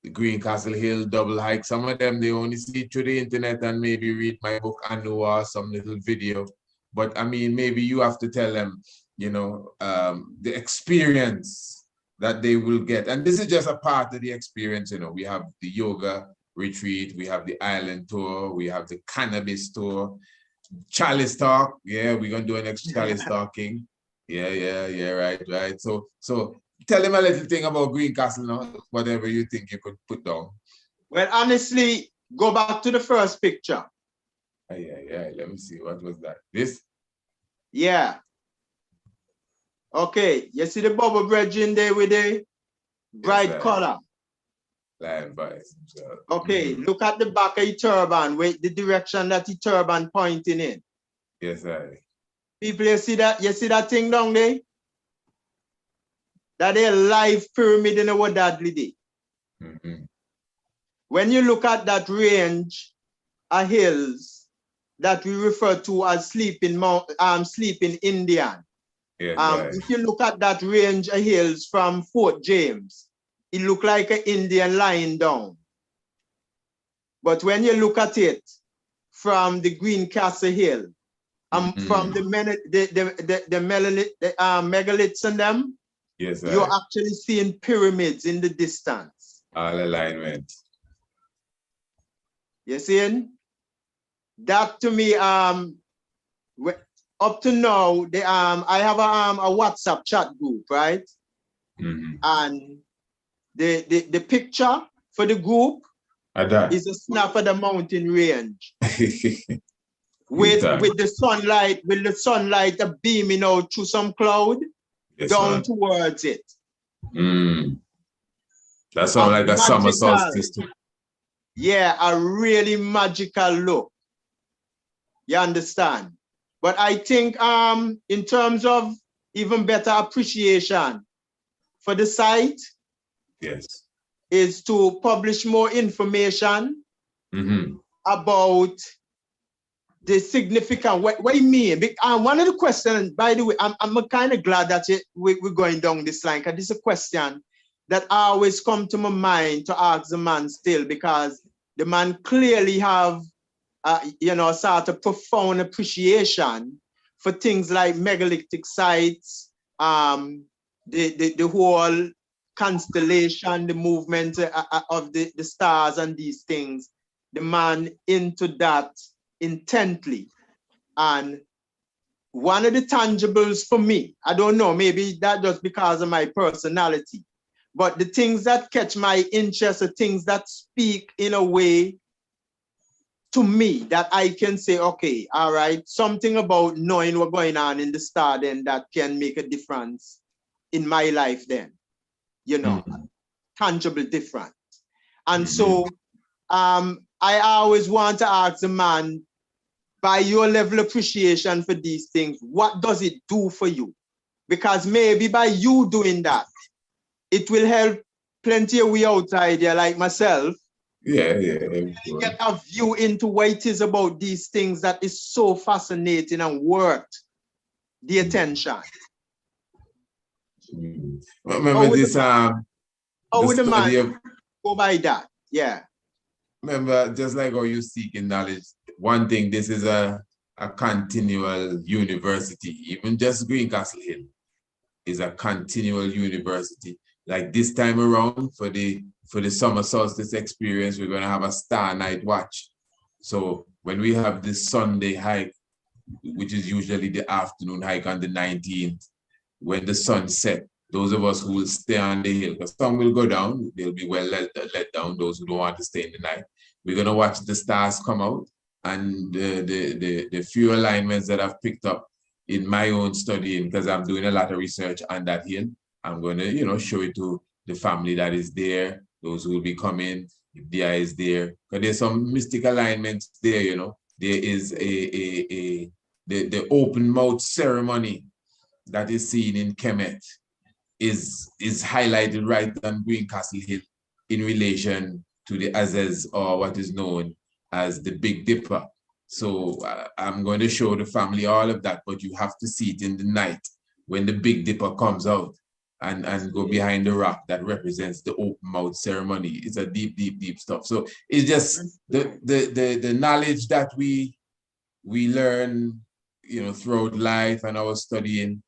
The Greencastle Hill double hike. Some of them, they only see it through the internet and maybe read my book or some little video. But I mean, maybe you have to tell them, the experience that they will get. And this is just a part of the experience. We have the yoga retreat, we have the island tour, we have the cannabis tour, chalice talk. Yeah, we're gonna do an extra chalice talking. Yeah, right. So tell them a little thing about Greencastle now, whatever you think you could put down. Well, honestly, go back to the first picture. Yeah. Let me see. What was that? This? Yeah. Okay. You see the bubble bridge in there with the bright color? Okay. Look at the back of the turban, with the direction that the turban pointing in. Yes, sir. People, you see that? You see that thing down there? That is a live pyramid in our Dudley Day. When you look at that range of hills that we refer to as sleeping Indian. Yes, if you look at that range of hills from Fort James, it look like an Indian lying down. But when you look at it from the Greencastle Hill, from the megaliths and them, yes, you're actually seeing pyramids in the distance. All alignment. You seeing? That to me, up to now, I have a WhatsApp chat group, right? And the picture for the group is a snap of the mountain range. with the sunlight beaming out through some cloud down towards it. That sounds like a summer solstice too. Yeah, a really magical look. You understand? But I think in terms of even better appreciation for the site, is to publish more information about the significant, what do you mean? One of the questions, by the way, I'm kind of glad that we're going down this line, because this is a question that always come to my mind to ask the man still, because the man clearly have, sort of profound appreciation for things like megalithic sites, the whole constellation, the movement of the stars and these things. The man into that intently. And one of the tangibles for me, I don't know, maybe that just because of my personality, but the things that catch my interest are things that speak in a way to me that I can say, okay, all right, something about knowing what's going on in the star then that can make a difference in my life then, tangible difference. And so I always want to ask the man, by your level of appreciation for these things, what does it do for you? Because maybe by you doing that, it will help plenty of we outside there like myself. Get a view into what it is about these things that is so fascinating and worth the attention. Remember this would the man go by that? Yeah. Remember, just like how you seeking knowledge, one thing, this is a continual university. Even just Greencastle Hill is a continual university. Like this time around for the summer solstice experience, we're gonna have a star night watch. So when we have this Sunday hike, which is usually the afternoon hike on the 19th, when the sun set, those of us who will stay on the hill, because some will go down, they'll be well let down, those who don't want to stay in the night. We're going to watch the stars come out, and the few alignments that I've picked up in my own studying, because I'm doing a lot of research on that hill, I'm going to, you know, show it to the family that is there, those who will be coming, if the eye is there. Because there's some mystic alignments there, you know. There is the open mouth ceremony that is seen in Kemet is highlighted right on Greencastle Hill in relation to the Azez, or what is known as the Big Dipper. So I'm going to show the family all of that, but you have to see it in the night when the Big Dipper comes out and go behind the rock that represents the open mouth ceremony. It's a deep, deep, deep stuff. So it's just the knowledge that we learn, you know, throughout life and our studying.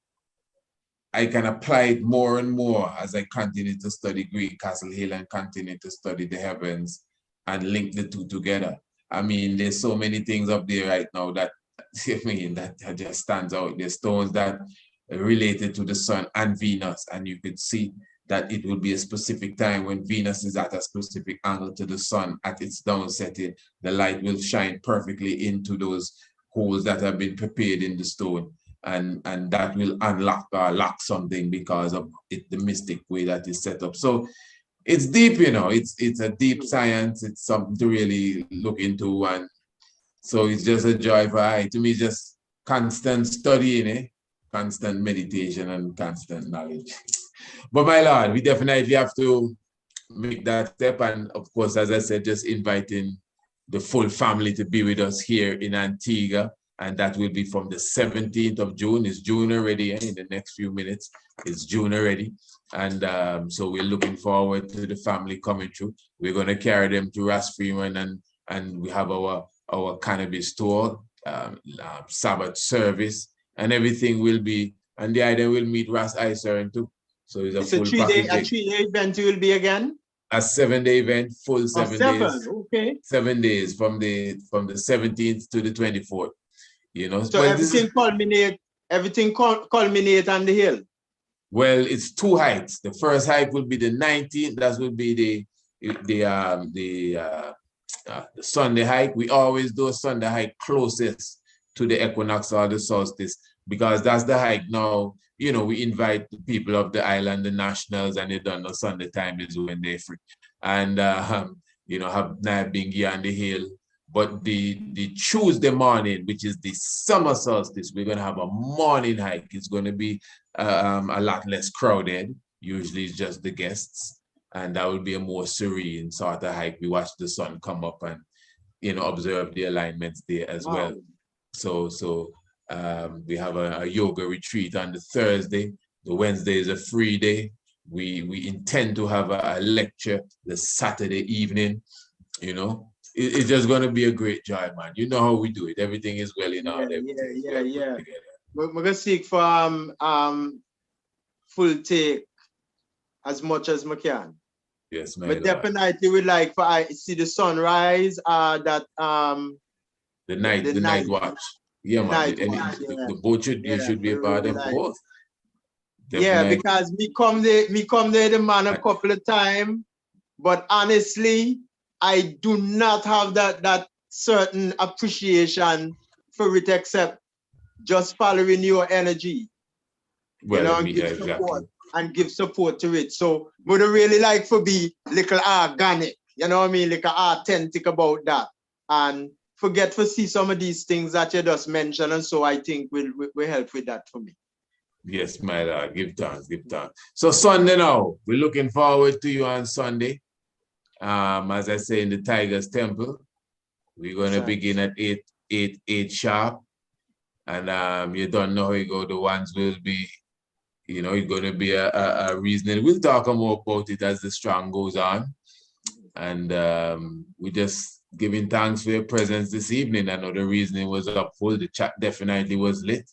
I can apply it more and more as I continue to study Greencastle Hill and continue to study the heavens and link the two together. I mean, there's so many things up there right now that, I mean, that just stands out. There's stones that are related to the sun and Venus, and you could see that it will be a specific time when Venus is at a specific angle to the sun at its down setting. The light will shine perfectly into those holes that have been prepared in the stone. And that will unlock or lock something because of it, the mystic way that is set up. So it's deep, you know, it's a deep science. It's something to really look into. And so it's just a joy for I. To me, just constant studying, constant meditation and constant knowledge. But my Lord, we definitely have to make that step. And of course, as I said, just inviting the full family to be with us here in Antigua. And that will be from the 17th of June. It's June already, in the next few minutes. It's June already. And so we're looking forward to the family coming through. We're going to carry them to Ras Freeman, and we have our cannabis store, Sabbath service, and everything will be, and the idea will meet Ras Icern too. So it's a full package. A 3-day event will be again? A 7-day event, full 7 days. Okay. 7 days from the 17th to the 24th. You know, so everything culminate on the hill. Well, it's two hikes. The first hike will be the 19th. That will be the Sunday hike. We always do a Sunday hike closest to the equinox or the solstice, because that's the hike now. You know, we invite the people of the island, the nationals, and they don't know Sunday time is when they're free. And you know, have night being here on the hill. But the Tuesday morning, which is the summer solstice, we're going to have a morning hike. It's going to be a lot less crowded. Usually it's just the guests. And that will be a more serene sort of hike. We watch the sun come up and, you know, observe the alignments there as well. So we have a yoga retreat on the Thursday. The Wednesday is a free day. We intend to have a lecture the Saturday evening, you know. It's just going to be a great joy, man. You know how we do it. Everything is well in order. Yeah. We're going to seek for full take as much as we can. Yes, man. But definitely we like for I see the sunrise. The night watch. Yeah, man. The boat should be a part of both. Definitely. Yeah, because me come there the man a couple of times, but honestly, I do not have that certain appreciation for it, except just following your energy. Well, give support to it. So would I really like for be little organic, you know what I mean, like authentic about that, and forget to see some of these things that you just mentioned, and so I think will help with that for me. Yes, my Lord, give thanks. So Sunday now, we're looking forward to you on Sunday. As I say, in the Tigers Temple, we're going to begin at 8 sharp. And you don't know how you go. The ones will be, you know, it's going to be a reasoning. We'll talk more about it as the strong goes on. And we just giving thanks for your presence this evening. I know the reasoning was up full. The chat definitely was lit.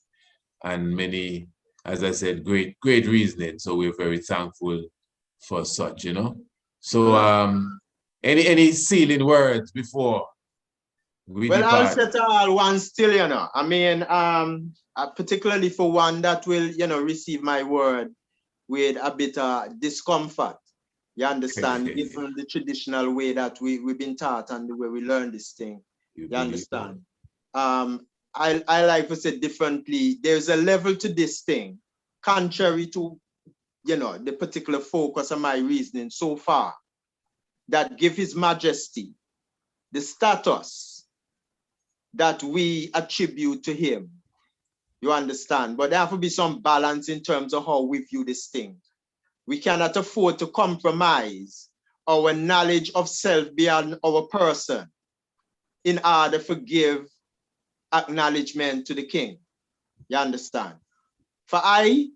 And many, as I said, great reasoning. So we're very thankful for such, you know. So any sealing words before we depart? I'll set all one still, you know. I mean, particularly for one that will, you know, receive my word with a bit of discomfort. You understand? Given the traditional way that we've been taught and the way we learn this thing. You understand? I like to say differently, there's a level to this thing, contrary to, you know, the particular focus of my reasoning so far, that give His Majesty the status that we attribute to him. You understand? But there have to be some balance in terms of how we view this thing. We cannot afford to compromise our knowledge of self beyond our person in order to give acknowledgement to the king. You understand? For I,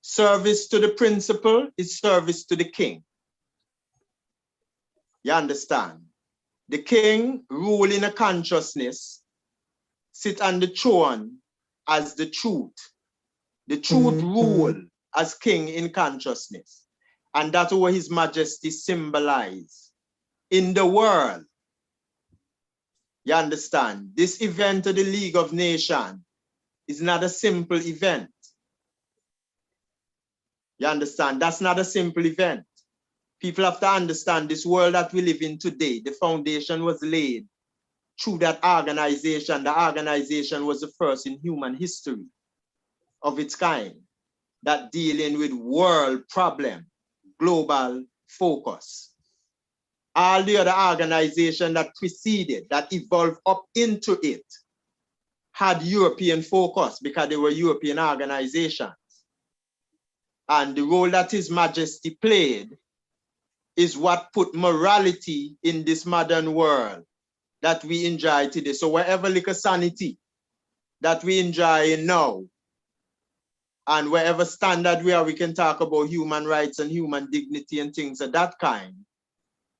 service to the principle is service to the king. You understand? The king rule in a consciousness, sit on the throne as the truth. The truth rule as king in consciousness. And that's what His Majesty symbolize in the world. You understand? This event of the League of Nations is not a simple event. You understand? That's not a simple event. People have to understand this world that we live in today, the foundation was laid through that organization. The organization was the first in human history of its kind that dealing with world problem, global focus. All the other organizations that preceded, that evolved up into it, had European focus because they were European organizations. And the role that His Majesty played is what put morality in this modern world that we enjoy today. So wherever little sanity that we enjoy now, and wherever standard we are, we can talk about human rights and human dignity and things of that kind.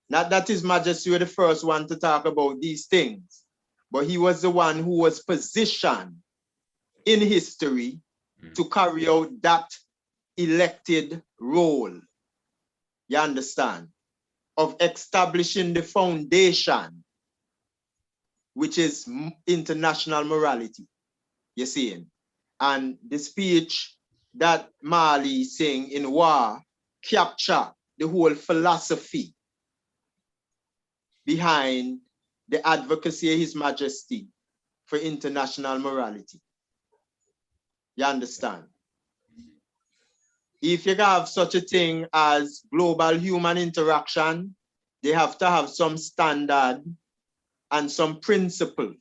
Not that His Majesty was the first one to talk about these things, but he was the one who was positioned in history to carry out that elected role. You understand? Of establishing the foundation, which is international morality. You see? And the speech that Marley sing in war capture the whole philosophy behind the advocacy of His Majesty for international morality. You understand? If you have such a thing as global human interaction, they have to have some standard and some principle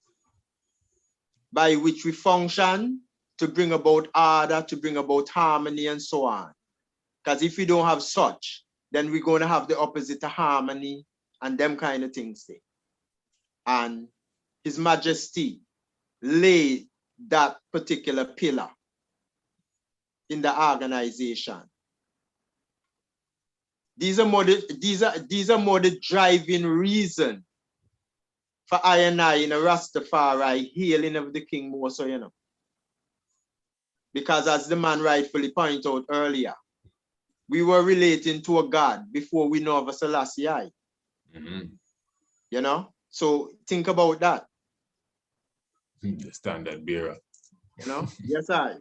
by which we function to bring about order, to bring about harmony and so on. Because if we don't have such, then we're going to have the opposite of harmony and them kind of things there. And His Majesty laid that particular pillar in the organization. These are more the driving reason for I and I in a Rastafari hailing of the king more so, you know. Because as the man rightfully pointed out earlier, we were relating to a God before we know of a Selassie. You know? So think about that. The standard bearer. You know? Yes, I.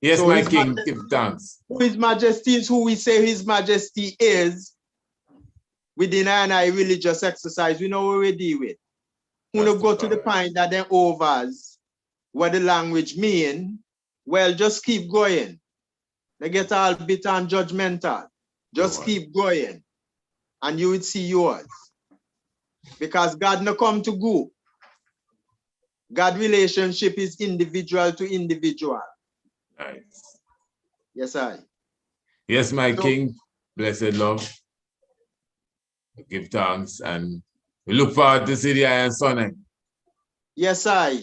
Yes, so my king, give thanks. Who His Majesty is, who we say His Majesty is, within I religious exercise, we know what we deal with. Who no go to the point that then overs what the language mean, well, just keep going. They get all bitter and judgmental. Just keep going. And you would see yours. Because God no come to go. God relationship is individual to individual. Nice. Yes, I. Yes, my king, blessed love. Give thanks and we look forward to see the Iron Son. Yes, I.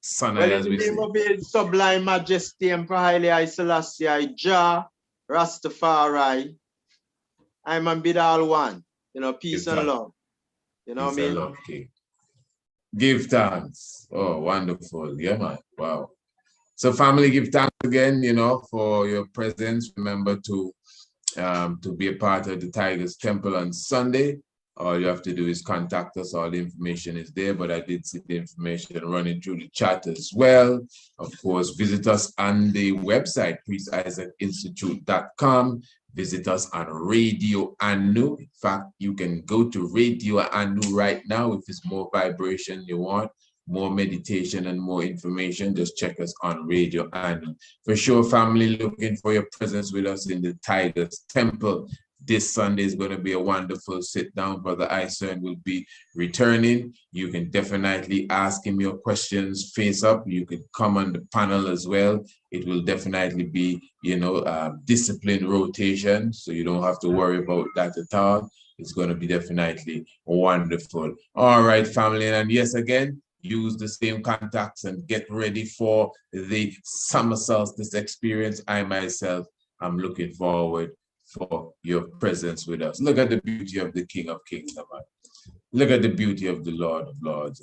Son, well, in the name of His Sublime Majesty Emperor Haile Selassie, Jah, Rastafari, I'm and bid all one. You know, peace and love. You know what I mean? Love, king. Give thanks. Oh, wonderful. Yeah, man. Wow. So family, give thanks again, you know, for your presence. Remember to be a part of the Tigers Temple on Sunday. All you have to do is contact us. All the information is there, but I did see the information running through the chat as well. Of course, visit us on the website, priestisaacinstitute.com. Visit us on Radio Anu. In fact, you can go to Radio Anu right now if it's more vibration you want, more meditation and more information. Just check us on Radio Anu. For sure, family, looking for your presence with us in the Tigers Temple. This Sunday is going to be a wonderful sit down. Brother Icern will be returning. You can definitely ask him your questions face up. You can come on the panel as well. It will definitely be, disciplined rotation. So you don't have to worry about that at all. It's going to be definitely wonderful. All right, family. And yes, again, use the same contacts and get ready for the summer solstice experience. I myself, I'm looking forward for your presence with us. Look at the beauty of the King of Kings. Look at the beauty of the Lord of Lords.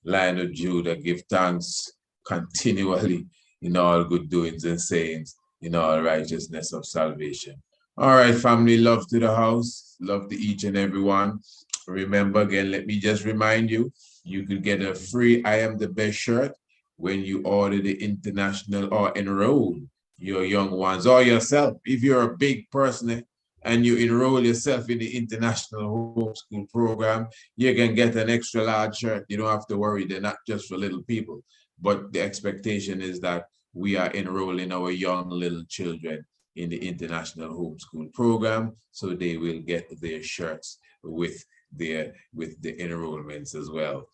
Lion of Judah, give thanks continually in all good doings and sayings, in all righteousness of salvation. All right, family, love to the house, love to each and every one. Remember, again, let me just remind you, you could get a free I Am the Best shirt when you order the international or enroll your young ones or yourself. If you're a big person and you enroll yourself in the international homeschool program, you can get an extra large shirt. You don't have to worry. They're not just for little people, but the expectation is that we are enrolling our young little children in the international homeschool program, so they will get their shirts with the enrollments as well.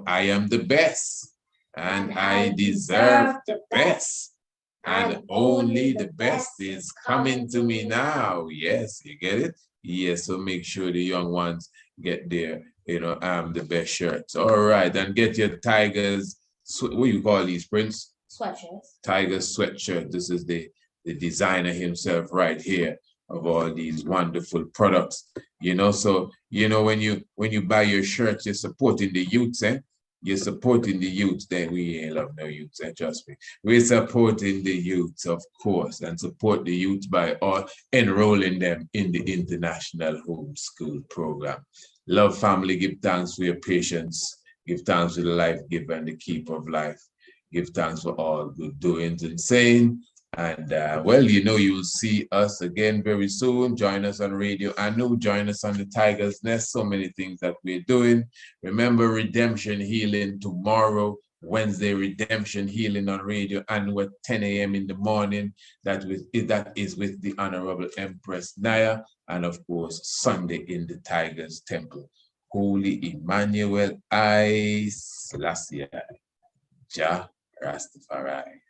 I am the best and I deserve the best. And only the best is coming to me now. Yes, you get it? Yes, so make sure the young ones get their, the best shirts. All right, and get your Tigers, what do you call these, Prince? Sweatshirts. Tigers sweatshirt. This is the designer himself right here of all these wonderful products. So, when you buy your shirts, you're supporting the youths, eh? You're supporting the youth, then we ain't love no youths, trust me. We're supporting the youth, of course, and support the youth by all enrolling them in the international homeschool program. Love, family, give thanks for your patience. Give thanks for the life giver and the keeper of life. Give thanks for all good doings and saying. And you'll see us again very soon. Join us on Radio Anu, join us on the Tiger's Nest. So many things that we're doing. Remember Redemption Healing tomorrow, Wednesday, Redemption Healing on Radio Anu at 10 a.m. in the morning. That is with the Honorable Empress Naya. And of course, Sunday in the Tiger's Temple. Holy Emmanuel, I Selassie, Jah Rastafari.